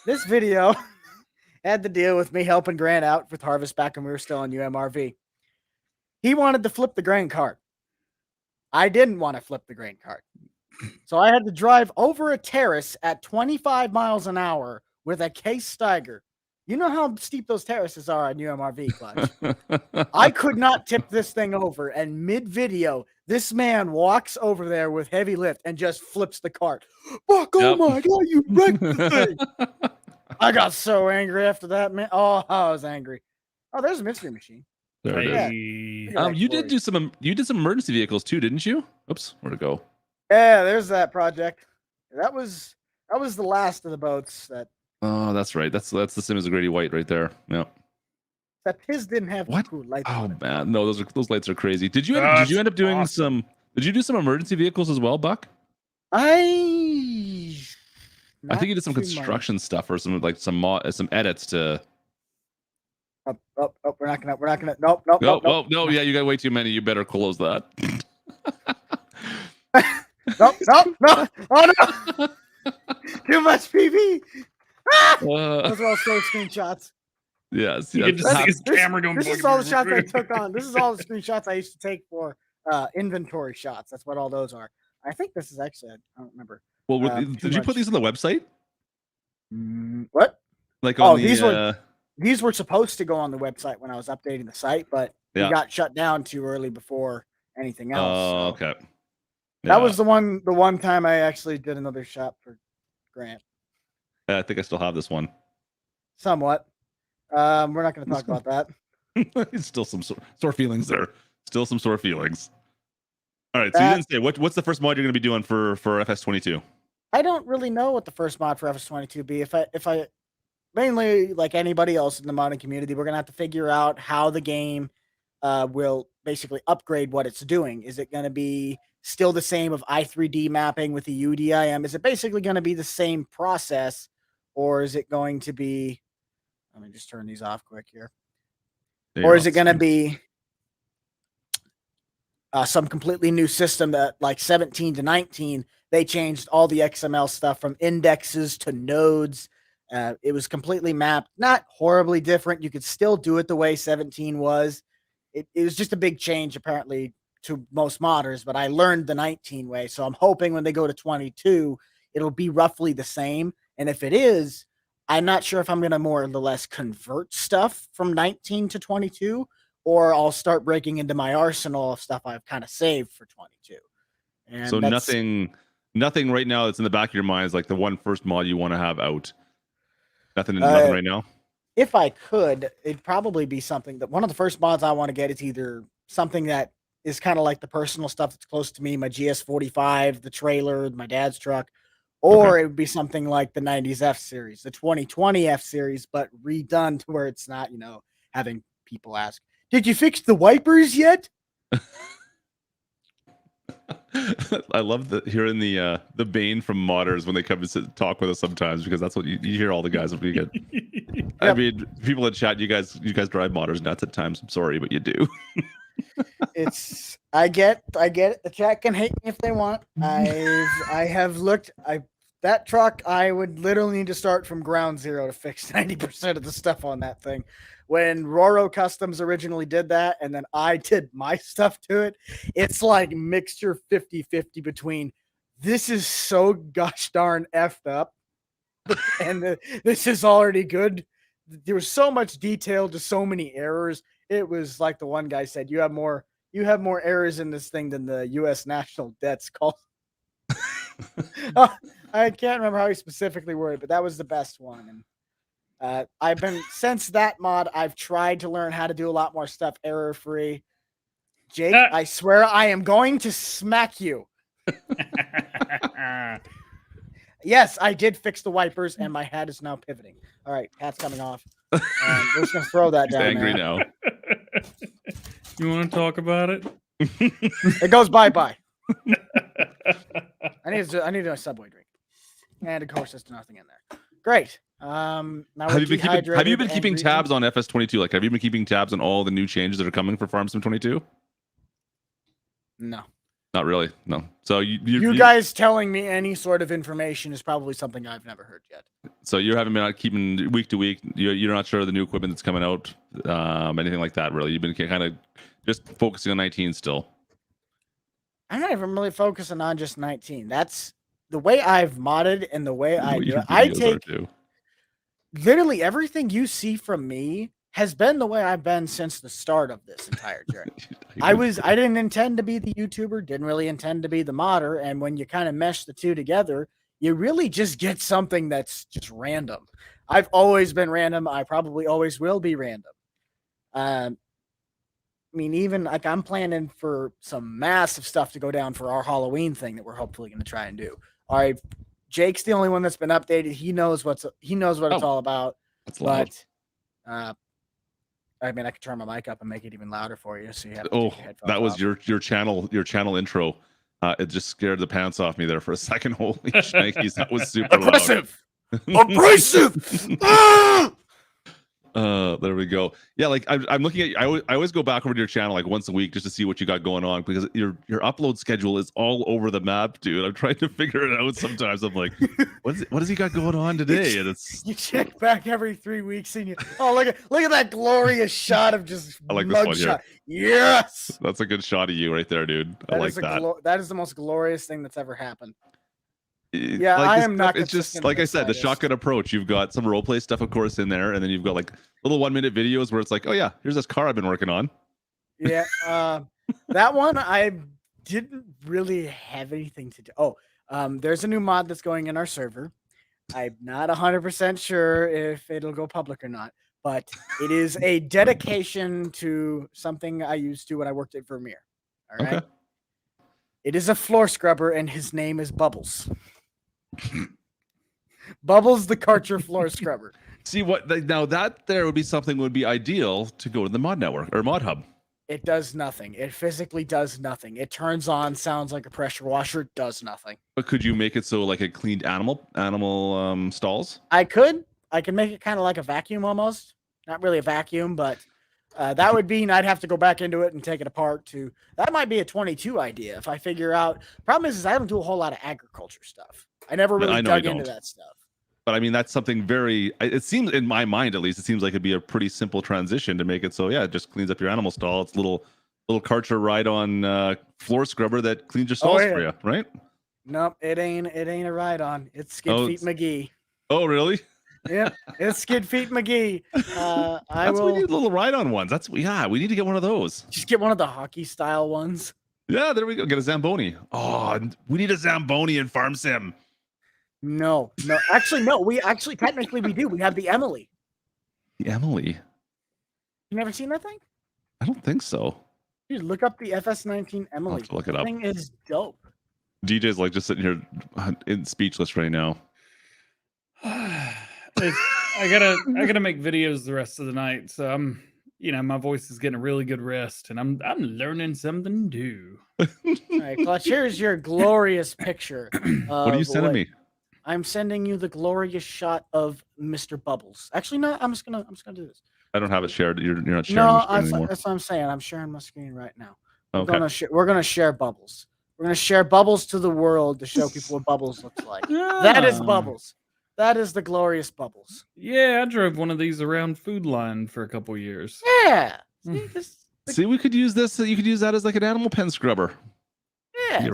This video had to deal with me helping Grant out with harvest back when we were still on UMRV. He wanted to flip the grain cart. I didn't want to flip the grain cart. So I had to drive over a terrace at 25 miles an hour with a Case Steiger. You know how steep those terraces are on UMRV, Klutch. I could not tip this thing over, and mid-video, this man walks over there with heavy lift and just flips the cart. Fuck, oh my God, you wrecked the thing. I got so angry after that, man. Oh, I was angry. Oh, there's a mystery machine. There it is. You did some emergency vehicles too, didn't you? Oops, where'd it go? Yeah, there's that project. That was the last of the boats that. Oh, that's right. That's the same as the Grady White right there. Yeah. That his didn't have what? Cool lights. Oh man, no, those lights are crazy. Did you end up doing some? Did you do some emergency vehicles as well, Buck? I think you did some construction stuff or some edits to. We're not gonna. Nope. No. Yeah, you got way too many. You better close that. No. Oh no. Too much PV. Those are all stored screenshots. Yes. You can just see his camera going. This is all the shots I took on. This is all the screenshots I used to take for inventory shots. That's what all those are. I think this is actually. I don't remember. Well, did you put these on the website? What? Like these were supposed to go on the website when I was updating the site, but we got shut down too early before anything else. Oh, okay. That was the one time I actually did another shot for Grant. I think I still have this one. Somewhat. We're not going to talk about that. Still some sore feelings there. Still some sore feelings. All right. So you didn't say what's the first mod you're going to be doing for FS22? I don't really know what the first mod for FS22 be. If I mainly like anybody else in the modding community, we're going to have to figure out how the game will basically upgrade what it's doing. Is it going to be still the same of I3D mapping with the UDIM? Is it basically going to be the same process, or is it going to be? Let me just turn these off quick here. Or is it going to be some completely new system that like 17 to 19, they changed all the XML stuff from indexes to nodes. It was completely mapped, not horribly different. You could still do it the way 17 was. It was just a big change, apparently, to most modders, but I learned the 19 way. So I'm hoping when they go to 22, it'll be roughly the same. And if it is, I'm not sure if I'm going to more or less convert stuff from 19 to 22, or I'll start breaking into my arsenal of stuff I've kind of saved for 22. And so nothing right now that's in the back of your mind is like the one first mod you want to have out. Nothing right now. If I could, it'd probably be something that one of the first mods I want to get is either something that is kind of like the personal stuff that's close to me, my GS45, the trailer, my dad's truck, or it would be something like the 90s F series, the 2020 F series, but redone to where it's not, having people ask, "Did you fix the wipers yet?" I love hearing the Bane from modders when they come to talk with us sometimes, because that's what you hear all the guys when we get. Yep. I mean, people in chat, you guys drive modders nuts at times. I'm sorry, but you do. I get it. The chat can hate me if they want. I have looked. That truck, I would literally need to start from ground zero to fix 90% of the stuff on that thing. When Roro Customs originally did that, and then I did my stuff to it, it's like mixture 50-50 between this is so gosh darn effed up and this is already good. There was so much detail to so many errors. It was like the one guy said, you have more errors in this thing than the U.S. national debt's called. I can't remember how he specifically worded, but that was the best one. And I've been, since that mod, I've tried to learn how to do a lot more stuff error-free. Jake, I swear I am going to smack you. Yes, I did fix the wipers, and my hat is now pivoting. All right, hat's coming off. We're just going to throw that down. Angry now. You want to talk about it? It goes bye-bye. I need a Subway drink. And of course, there's nothing in there. Great. Now have you been keeping tabs on FS22? Like, have you been keeping tabs on all the new changes that are coming for Farm Sim 22? No. Not really. No. So you guys telling me any sort of information is probably something I've never heard yet. So you haven't been keeping week to week. You're not sure of the new equipment that's coming out, anything like that. Really, you've been kind of just focusing on 19 still. I'm not even really focusing on just 19. That's the way I've modded and the way I do it. I take literally everything you see from me has been the way I've been since the start of this entire journey. I didn't intend to be the YouTuber, didn't really intend to be the modder. And when you kind of mesh the two together, you really just get something that's just random. I've always been random. I probably always will be random. I mean, even like I'm planning for some massive stuff to go down for our Halloween thing that we're hopefully going to try and do. All right, Jake's the only one that's been updated. He knows what it's all about. That's loud. But I mean, I could turn my mic up and make it even louder for you, so you have. That was off. your channel intro. It just scared the pants off me there for a second. Holy shnikes, that was super abrasive. Loud. Abrasive. There we go. Yeah, like I'm looking at. I always go back over to your channel like once a week just to see what you got going on, because your upload schedule is all over the map, dude. I'm trying to figure it out sometimes. I'm like, what has he got going on today? And you check back every 3 weeks and you look at that glorious shot of just like mug shot. Yes, that's a good shot of you right there, dude. I like that. That is the most glorious thing that's ever happened. Yeah, like I am not. It's just like I said, the shotgun approach. You've got some roleplay stuff, of course, in there, and then you've got like little 1-minute videos where it's like, oh yeah, here's this car I've been working on. Yeah, that one I didn't really have anything to do. There's a new mod that's going in our server. I'm not 100% sure if it'll go public or not, but it is a dedication to something I used to when I worked at Vermeer. All right. Okay. It is a floor scrubber, and his name is Bubbles. Bubbles the Karcher floor scrubber. See now that there would be something would be ideal to go to the mod network or ModHub. It does nothing. It physically does nothing. It turns on, sounds like a pressure washer, does nothing. But could you make it so like it cleaned animal stalls? I could. I can make it kind of like a vacuum almost. Not really a vacuum, but That would mean I'd have to go back into it and take it apart to. That might be a 22 idea if I figure out. Problem is I don't do a whole lot of agriculture stuff. I never really dug into that stuff. But I mean, that's something very. It seems, in my mind at least, it seems like it'd be a pretty simple transition to make it so. Yeah, it just cleans up your animal stall. It's a little Karcher ride-on floor scrubber that cleans your stalls for you, right? Nope, it ain't a ride-on. It's Skid Feet McGee. Oh, really? Yep, it's Skid Feet McGee. We need little ride-on ones. We need to get one of those. Just get one of the hockey style ones. Yeah, there we go. Get a Zamboni. Oh, we need a Zamboni in Farm Sim. No. Actually, no. Technically we do. We have the Emily. The Emily. You never seen that thing? I don't think so. Dude, look up the FS19 Emily. I'll have to look it up. That thing is dope. DJ's like just sitting here in speechless right now. I gotta make videos the rest of the night, so I'm, my voice is getting a really good rest, and I'm learning something new. All right, Klutch, here's your glorious picture. What are you sending me? I'm sending you the glorious shot of Mr. Bubbles. Actually, no, I'm just gonna do this. I don't have it shared. You're not sharing your screen anymore. That's what I'm saying. I'm sharing my screen right now. Okay. We're gonna share Bubbles. We're gonna share Bubbles to the world to show people what Bubbles looks like. That is Bubbles. That is the glorious Bubbles. Yeah, I drove one of these around Food Line for a couple years. Yeah. See, we could use this. You could use that as like an animal pen scrubber. Yeah.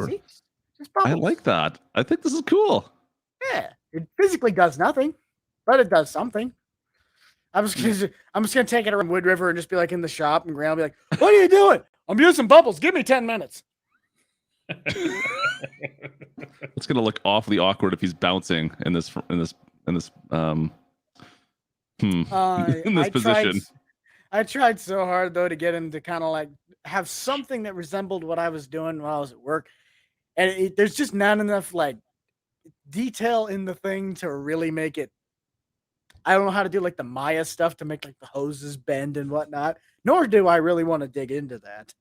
I like that. I think this is cool. Yeah. It physically does nothing, but it does something. I'm just gonna take it around Wood River and just be like in the shop, and Grant will be like, "What are you doing? I'm using Bubbles. Give me 10 minutes." It's gonna look awfully awkward if he's bouncing in this position. I tried so hard though to get him to kind of like have something that resembled what I was doing while I was at work, and there's just not enough like detail in the thing to really make it. I don't know how to do like the Maya stuff to make like the hoses bend and whatnot, nor do I really want to dig into that.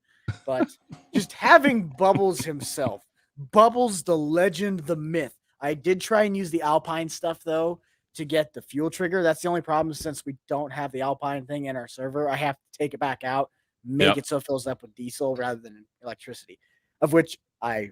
But just having Bubbles himself, Bubbles the legend, the myth. I did try and use the Alpine stuff though to get the fuel trigger. That's the only problem since we don't have the Alpine thing in our server. I have to take it back out, make it so it fills up with diesel rather than electricity, of which I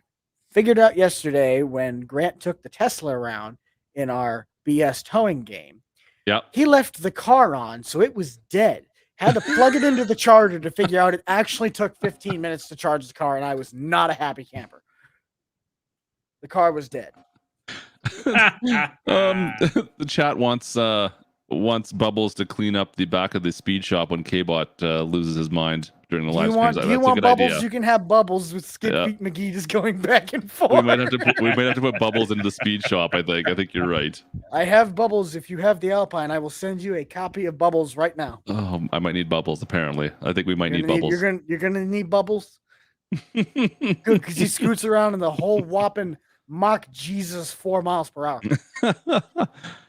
figured out yesterday when Grant took the Tesla around in our BS towing game. Yeah, he left the car on, so it was dead. Had to plug it into the charger to figure out it actually took 15 minutes to charge the car, and I was not a happy camper. The car was dead. The chat wants Bubbles to clean up the back of the speed shop when K-Bot loses his mind during the live streams. Do you want Bubbles? Idea. You can have Bubbles with Skid Feet McGee just going back and forth. We might have to put Bubbles into the speed shop. I think you're right. I have Bubbles. If you have the Alpine, I will send you a copy of Bubbles right now. Oh, I might need Bubbles. Apparently, I think we might need Bubbles. You're gonna need Bubbles. Good, because he scoots around in the whole whopping Mach Jesus 4 miles per hour.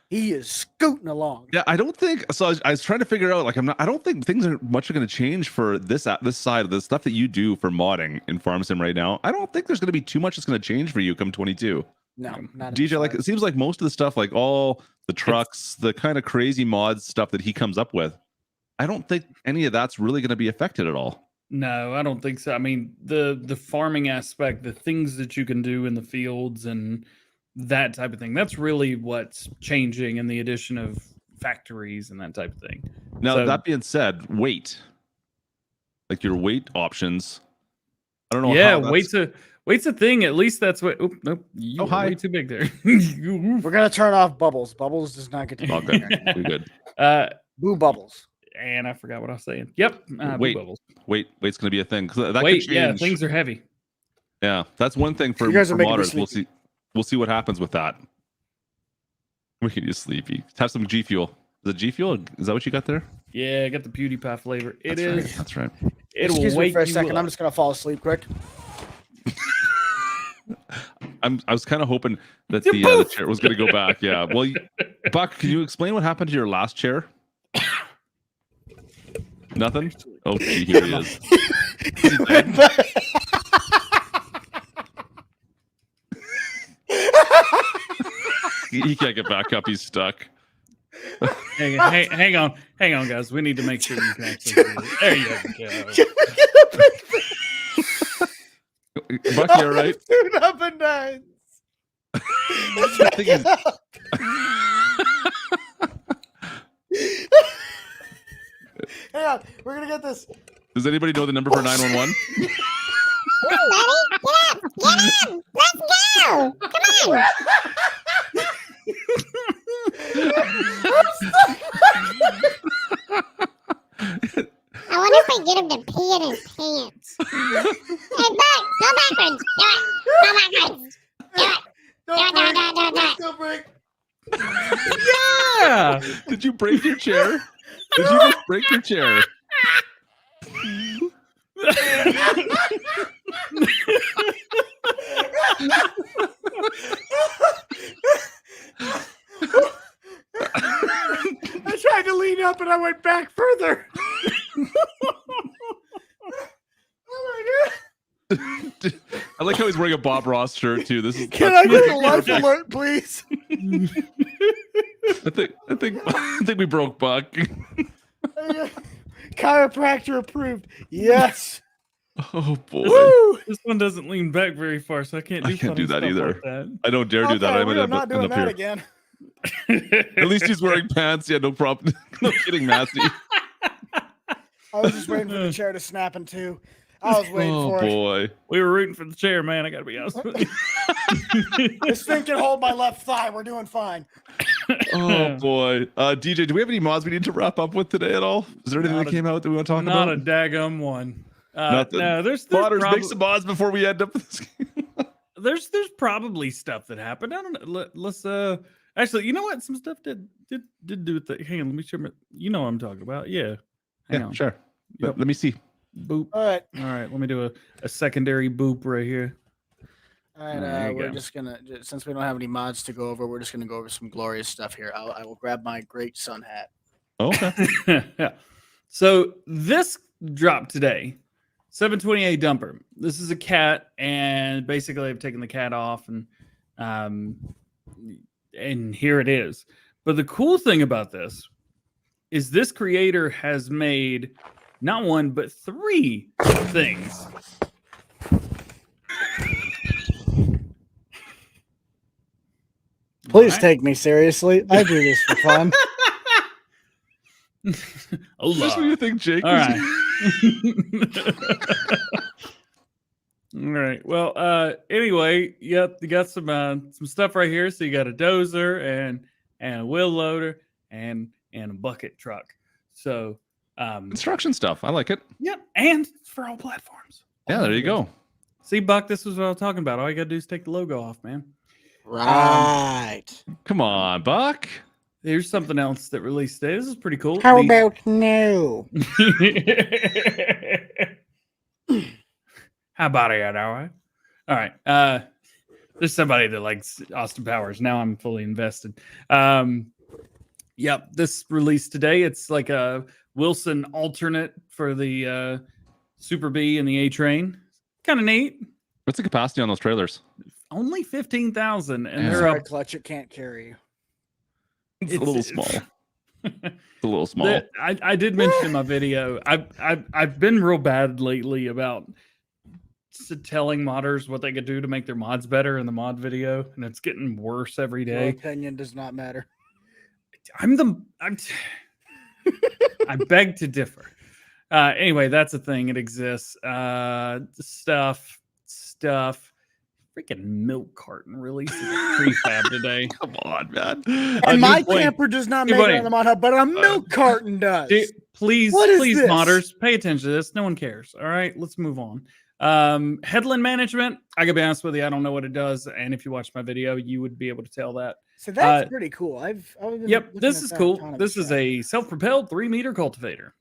He is scooting along. Yeah, I don't think so. I was trying to figure out, like, I don't think things are much going to change for this side of the stuff that you do for modding in Farm Sim right now. I don't think there's going to be too much that's going to change for you come 22. No, not DJ. Like, it seems like most of the stuff, like all the trucks, the kind of crazy mods stuff that he comes up with, I don't think any of that's really going to be affected at all. No, I don't think so. I mean, the farming aspect, the things that you can do in the fields and that type of thing, that's really what's changing in the addition of factories and that type of thing. Now, that being said, weight, like your weight options, I don't know. Yeah, weight's a thing. At least that's what. Oh, nope, you hi. way too big there. We're gonna turn off Bubbles. Bubbles does not get to. Okay, we're good. Boo Bubbles. And I forgot what I was saying. Yep. Weight's going to be a thing. That could change. Yeah, things are heavy. Yeah, that's one thing for modders. We'll see what happens with that. We can use Sleepy. Have some G Fuel. Is it G Fuel? Is that what you got there? Yeah, I got the PewDiePie flavor. That's right. It'll Excuse wake me for a you second. up. I'm just gonna fall asleep quick. I was kind of hoping that the chair was going to go back. Yeah. Well, Buck, can you explain what happened to your last chair? Nothing? Oh, gee, here he is. He can't get back up. He's stuck. Hang on, guys. We need to make sure you can actually see it. There you go. Buck, you're right. Tune up and dance. Hang on, we're gonna get this. Does anybody know the number for 911? Come on, buddy. Get up. Let's go. Come on. I wonder if I get him to pee in his pants. Hey, Buck, go backwards. Do it. Go backwards. Do it. Don't break. Yeah. Did you break your chair? Did you just break your chair? I tried to lean up and I went back further. Oh my god! I like how he's wearing a Bob Ross shirt too. This is. Can I get a life alert, please? I think we broke Buck. Chiropractor approved. Yes. Oh boy. Woo! This one doesn't lean back very far, so I can't do, I can't do that funny stuff either. like that. I don't dare do that. Okay, I'm we gonna are not doing end up that here. again. At least he's wearing pants. Yeah, no problem. No kidding, Matthew. I was just waiting for the chair to snap in two. I was waiting Oh for it. boy. We were rooting for the chair, man. I gotta be honest with you. This thing can hold my left thigh. We're doing fine. Oh boy. DJ, do we have any mods we need to wrap up with today at all? Is there anything that came out that we want to talk Not about? a daggum one. Nothing. No, there's Modders, probably, make some mods before we end up with this game. there's probably stuff that happened. I don't know. Let's actually, you know what? Some stuff did do with the. Hang on, let me show. You know what I'm talking about? Yeah. Hang on. Sure. Yep. Let me see. Boop. All right. All right. Let me do a secondary boop right here. All right. There you We're go. just gonna, since we don't have any mods to go over, we're just gonna go over some glorious stuff here. I will grab my great sun hat. Okay. Yeah. So this dropped today. 728 dumper. This is a cat, and basically I've taken the cat off, and here it is. But the cool thing about this is this creator has made not one but 3 things. Please Alright. take me seriously. I do this for fun. Oh, Is this what you think, Jake? all right. All right. Well, anyway, yep, you got some stuff right here. So you got a dozer and a wheel loader and a bucket truck. So Construction stuff. I like it. yep, and it's for all platforms. Yeah, there you go. See, Buck, this is what I was talking about. All you gotta do is take the logo off, man. Right. Come on, Buck. Here's something else that released today. This is pretty cool. How about no? How about it? All right. There's somebody that likes Austin Powers. Now I'm fully invested. Yep. This released today. It's like a Wilson alternate for the Super B and the A train. Kind of neat. What's the capacity on those trailers? Only 15,000, and Yeah. they're Sorry, up. Klutch, it can't carry you. It's a little small. It's a little small. I did mention in my video. I've been real bad lately about telling modders what they could do to make their mods better in the mod video, and it's getting worse every Your day. opinion does not matter. I beg to differ. Anyway, that's a thing. It exists. Stuff. Freaking milk carton released a prefab today. Come on, man. And my buddy. camper does not Hey, make buddy. it on the ModHub, but a milk carton does. Dude, please, What is please, this? modders, pay attention to this. No one cares. All right, let's move on. Headland management. I gotta be honest with you, I don't know what it does. And if you watch my video, you would be able to tell that. So that's pretty cool. I've been Yep, looking this at is that cool. ton of This is stuff. a self-propelled 3-meter cultivator.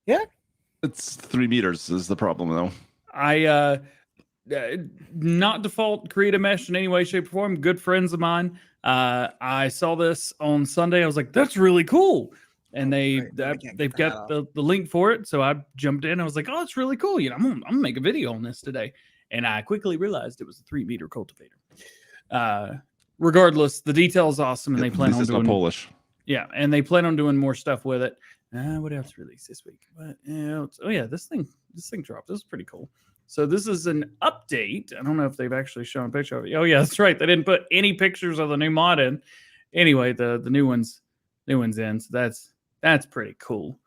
It's 3 meters is the problem, though. I not default creative mesh in any way, shape, or form. Good friends of mine. I saw this on Sunday. I was like, "That's really cool," and great. I can't they've get that got the link for it. So I jumped in. I was like, "Oh, it's really cool." You know, I'm gonna make a video on this today, and I quickly realized it was a 3-meter cultivator. Regardless, the detail is awesome, and they At plan least on it's not doing. Polish. Yeah, and they plan on doing more stuff with it. What else released this week? What else? Oh yeah, this thing dropped. This is pretty cool. So this is an update. I don't know if they've actually shown a picture of it. Oh yeah, that's right. They didn't put any pictures of the new mod in. Anyway, the new ones in. So that's pretty cool.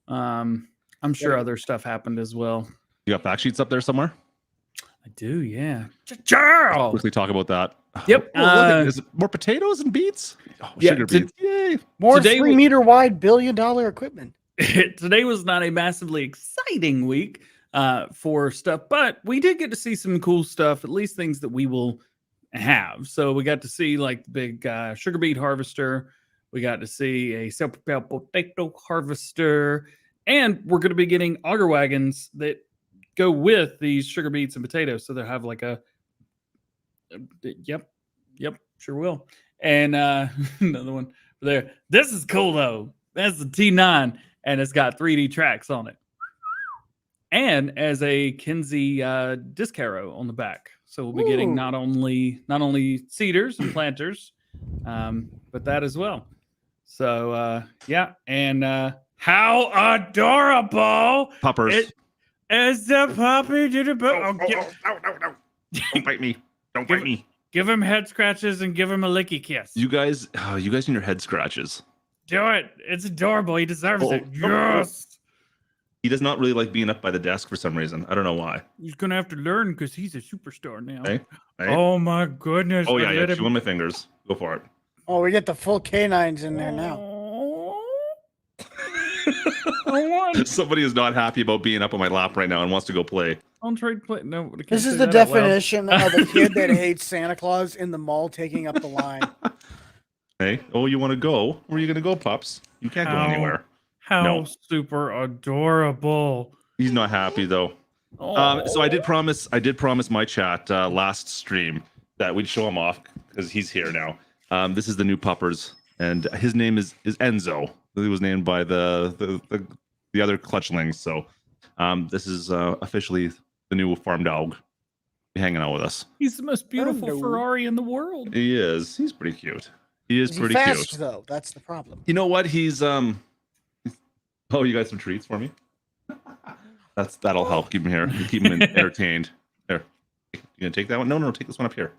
I'm sure other stuff happened as well. You got fact sheets up there somewhere? I do, yeah. Quickly talk about that. Yep. Is it more potatoes and beets? Oh, sugar beets. Yay. More Today 3 meter wide $1 billion equipment. Today was not a massively exciting week for stuff, but we did get to see some cool stuff, at least things that we will have. So we got to see like the big sugar beet harvester. We got to see a self-propelled potato harvester. And we're going to be getting auger wagons that go with these sugar beets and potatoes. So they'll have like yep, sure will. And another one there. This is cool though. That's the T9 and it's got 3D tracks on it. And as a Kinsey disc harrow on the back. So we'll be getting not only seeders and planters, but that as well. So yeah, and how adorable! Puppers. As the puppy did a No. Don't bite me. Don't bite me. Give him head scratches and give him a licky kiss. You guys need your head scratches. Do it. It's adorable. He deserves it. Yes. He does not really like being up by the desk for some reason. I don't know why. He's gonna have to learn because he's a superstar now. Hey. Oh my goodness. Oh yeah. Chew on my fingers. Go for it. Oh, we get the full canines in there now. Somebody is not happy about being up on my lap right now and wants to go play. On trade play. No, this is the definition of a kid that hates Santa Claus in the mall taking up the line. Hey, oh, you want to go? Where are you going to go, pups? You can't go anywhere. How super adorable. He's not happy though. So I did promise my chat last stream that we'd show him off because he's here now. This is the new puppers, and his name is Enzo. He was named by the other Klutchlings. So this is officially the new farm dog hanging out with us. He's the most beautiful Ferrari in the world. He is. He's pretty cute. He is pretty fast, cute. Though that's the problem. You know what? He's Oh, you got some treats for me? That'll help keep him here. Keep him entertained. There. You gonna take that one? No, take this one up here.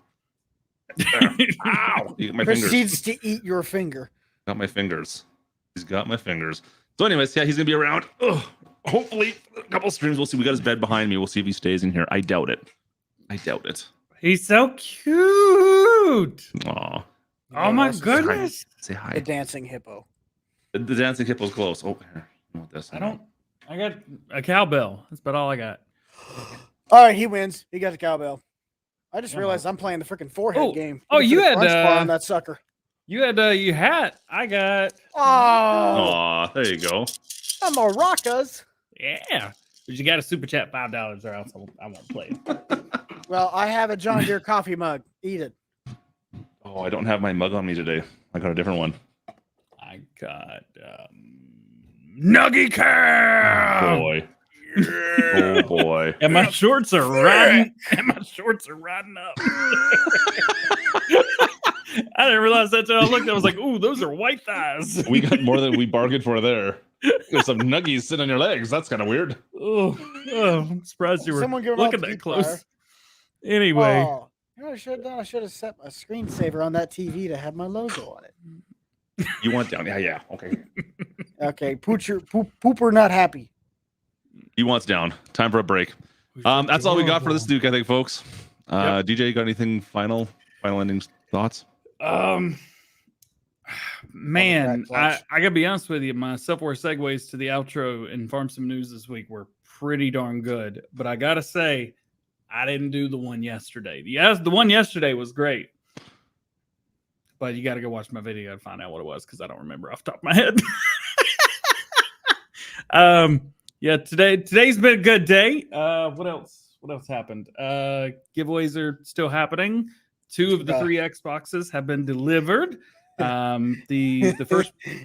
There. Ow! You got my Proceeds fingers. to eat your finger. Got my fingers. He's got my fingers. So, anyways, yeah, he's gonna be around. Ugh. Hopefully, a couple streams. We'll see. We got his bed behind me. We'll see if he stays in here. I doubt it. He's so cute. Aw. Oh my goodness. Say hi. The dancing hippo. The dancing hippo's close. Oh, here. I want this. I got a cowbell. That's about all I got. All right, he wins. He got the cowbell. I just realized I'm playing the freaking forehead game. Oh, you had on that sucker. You had your hat. I got. Oh, there you go. I'm maracas. Yeah, but you got to super chat $5 or else I won't play. Well, I have a John Deere coffee mug. Eat it. Oh, I don't have my mug on me today. I got a different one. I got Nuggy Cow. Boy. Oh boy. And my shorts are riding. Up. I didn't realize that until I looked. I was like, "Ooh, those are white thighs." We got more than we bargained for there. There's some nuggies sitting on your legs. That's kind of weird. Oh, I'm surprised you were looking that close. Fire. Anyway, you know what I should have done? I should have set a screensaver on that TV to have my logo on it. You want down? Yeah. Okay. Okay, pooper not happy. He wants down. Time for a break. That's all we got for this Duke, I think, folks. DJ, you got anything final ending thoughts? Man, I gotta be honest with you. My self-aware segues to the outro and Farm Sim News this week were pretty darn good. But I gotta say, I didn't do the one yesterday. Yes, the one yesterday was great. But you got to go watch my video and find out what it was because I don't remember off the top of my head. Yeah, today's been a good day. What else happened? Giveaways are still happening. 2 of the 3 Xboxes have been delivered. The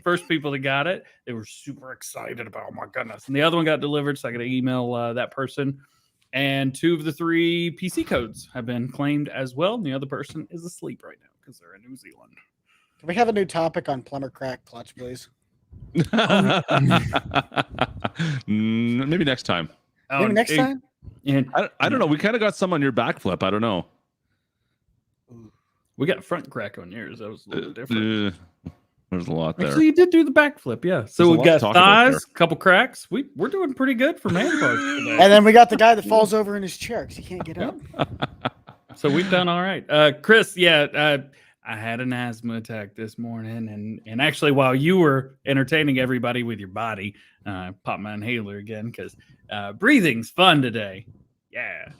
first people that got it, they were super excited about. Oh my goodness! And the other one got delivered, so I got to email that person. And 2 of the 3 PC codes have been claimed as well. And the other person is asleep right now because they're in New Zealand. Can we have a new topic on plumber crack clutch, please? Maybe next time. Maybe next time? I don't know. We kind of got some on your backflip. I don't know. We got front crack on yours. That was a little different. There's a lot there. Actually, you did do the backflip, yeah. So we got thighs, couple cracks. We're doing pretty good for man parts today. And then we got the guy that falls over in his chair because he can't get up. So we've done all right. Chris, I had an asthma attack this morning, and actually while you were entertaining everybody with your body, I popped my inhaler again because breathing's fun today. Yeah.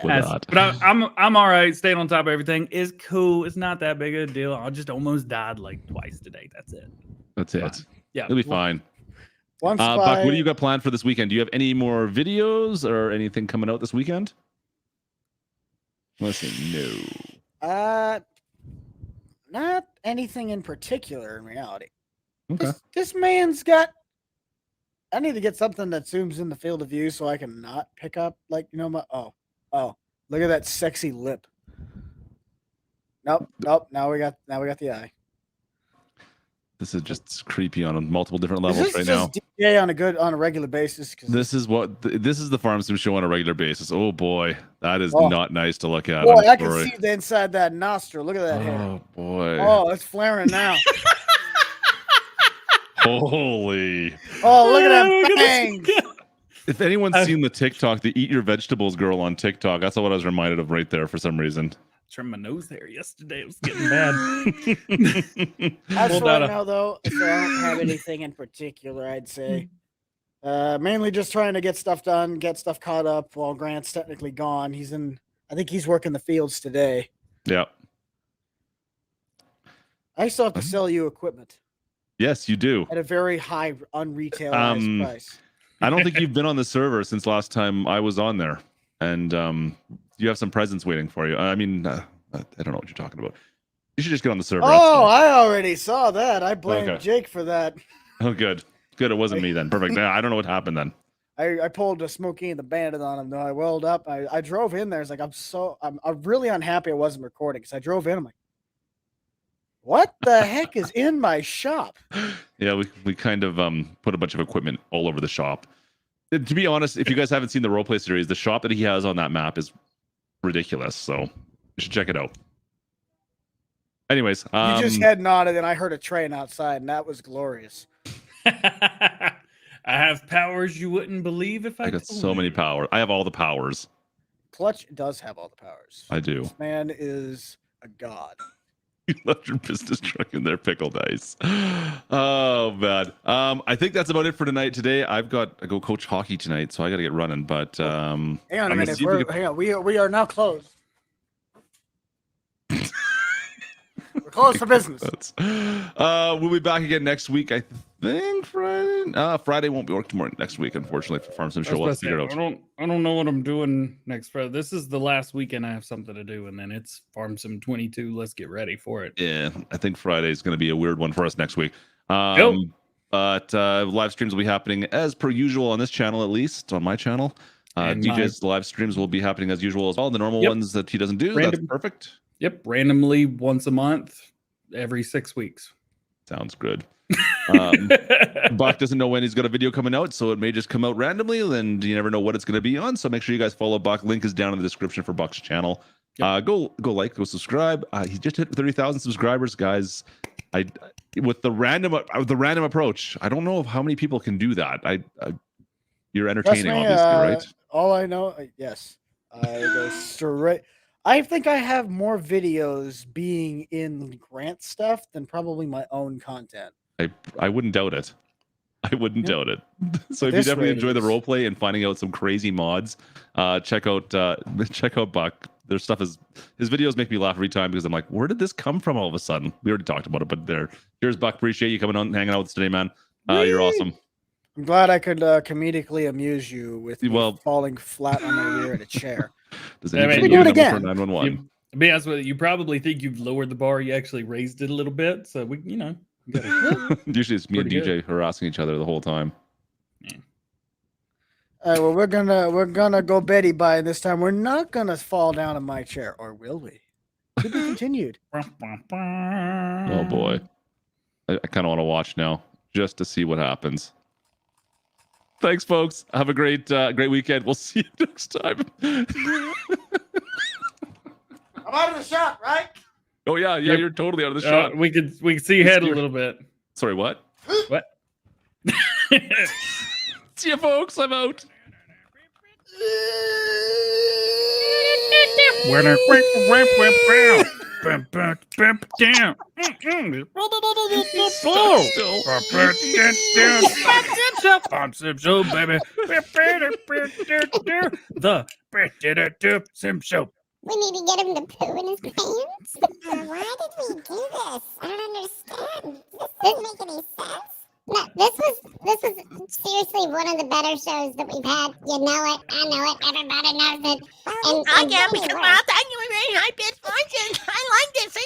But I'm all right. Staying on top of everything is cool. It's not that big of a deal. I just almost died like twice today. That's it. That's it. Yeah, it'll be fine. Buck, what do you got planned for this weekend? Do you have any more videos or anything coming out this weekend? Listen, no. Not anything in particular in reality. Okay. This man's got. I need to get something that zooms in the field of view so I can not pick up my. Oh, look at that sexy lip. Nope. Now we got the eye. This is just creepy on multiple different levels right now. DJ on a regular basis. This is the Farm Sim show on a regular basis. Oh boy, that is not nice to look at. Boy, I can see the inside that nostril. Look at that hair. Oh boy. Oh, it's flaring now. Holy. Oh, look at that bang. If anyone's seen the TikTok, the Eat Your Vegetables girl on TikTok, that's what I was reminded of right there for some reason. Trimmed my nose hair yesterday. It was getting bad. As for right now, though, I don't have anything in particular, I'd say. Mainly just trying to get stuff done, get stuff caught up while Grant's technically gone. I think he's working the fields today. Yeah. I still have to sell you equipment. Yes, you do. At a very high unretailized price. I don't think you've been on the server since last time I was on there. And you have some presents waiting for you. I mean, I don't know what you're talking about. You should just get on the server. Oh, I already saw that. I blame Jake for that. Oh, good. Good. It wasn't me then. Perfect. I don't know what happened then. I pulled a Smokey and the Bandit on him, though. I welled up. I drove in there. It's like, I'm really unhappy I wasn't recording because I drove in. I'm like, what the heck is in my shop? Yeah, we kind of put a bunch of equipment all over the shop. To be honest, if you guys haven't seen the roleplay series, the shop that he has on that map is ridiculous. So you should check it out. Anyways, you just head nodded, and I heard a train outside, and that was glorious. I have powers you wouldn't believe if I got so many powers. I have all the powers. Klutch does have all the powers. I do. This man is a god. You left your business truck in there, pickled ice. Oh man. I think that's about it for tonight. Today I go coach hockey tonight, so I got to get running. But hang on a minute. Hang on. We are now closed. We're closed for business. We'll be back again next week. I think Friday. Friday won't be working tomorrow. Next week, unfortunately, for Farm Sim Show. Let's figure it out. I don't know what I'm doing next Friday. This is the last weekend I have something to do, and then it's Farm Sim 22. Let's get ready for it. Yeah, I think Friday is going to be a weird one for us next week. But live streams will be happening as per usual on this channel, at least on my channel. DJ's live streams will be happening as usual as well. The normal ones that he doesn't do. That's perfect. Yep, randomly once a month, every 6 weeks. Sounds good. Buck doesn't know when he's got a video coming out, so it may just come out randomly, and you never know what it's going to be on. So make sure you guys follow Buck. Link is down in the description for Buck's channel. Yep. Go like, go subscribe. He just hit 30,000 subscribers, guys. With the random approach, I don't know how many people can do that. You're entertaining, obviously, right? All I know, yes, I go straight. I think I have more videos being in Grant stuff than probably my own content. I wouldn't doubt it. I wouldn't doubt it. So if you definitely enjoy the roleplay and finding out some crazy mods, check out Buck. Their stuff his videos make me laugh every time because I'm like, where did this come from all of a sudden? We already talked about it, but here's Buck. Appreciate you coming on, hanging out with us today, man. You're awesome. I'm glad I could comedically amuse you with falling flat on my rear in a chair. Does anybody do it again? 911? To be honest with you, you probably think you've lowered the bar. You actually raised it a little bit, so we, usually it's me and DJ harassing each other the whole time. Yeah. All right, well, we're gonna go Betty by this time. We're not gonna fall down in my chair, or will we? To be continued. Oh boy, I kind of want to watch now just to see what happens. Thanks, folks. Have a great weekend. We'll see you next time. I'm out of the shot, right? Oh yeah, you're totally out of the shot. We can see your head a little bit. Sorry, what? What? See you, folks. I'm out. Sim Show. We need to get him to poo in his pants. Why did we do this? I don't understand. This doesn't make any sense. No, this was seriously one of the better shows that we've had. You know it, I know it, everybody knows it. And I can't become out. Thank you very high pitched voices. I like this.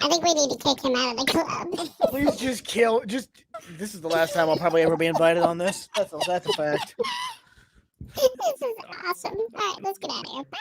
I think we need to kick him out of the club. Please just kill. This is the last time I'll probably ever be invited on this. That's a fact. This is awesome. All right, let's get out of here. Bye.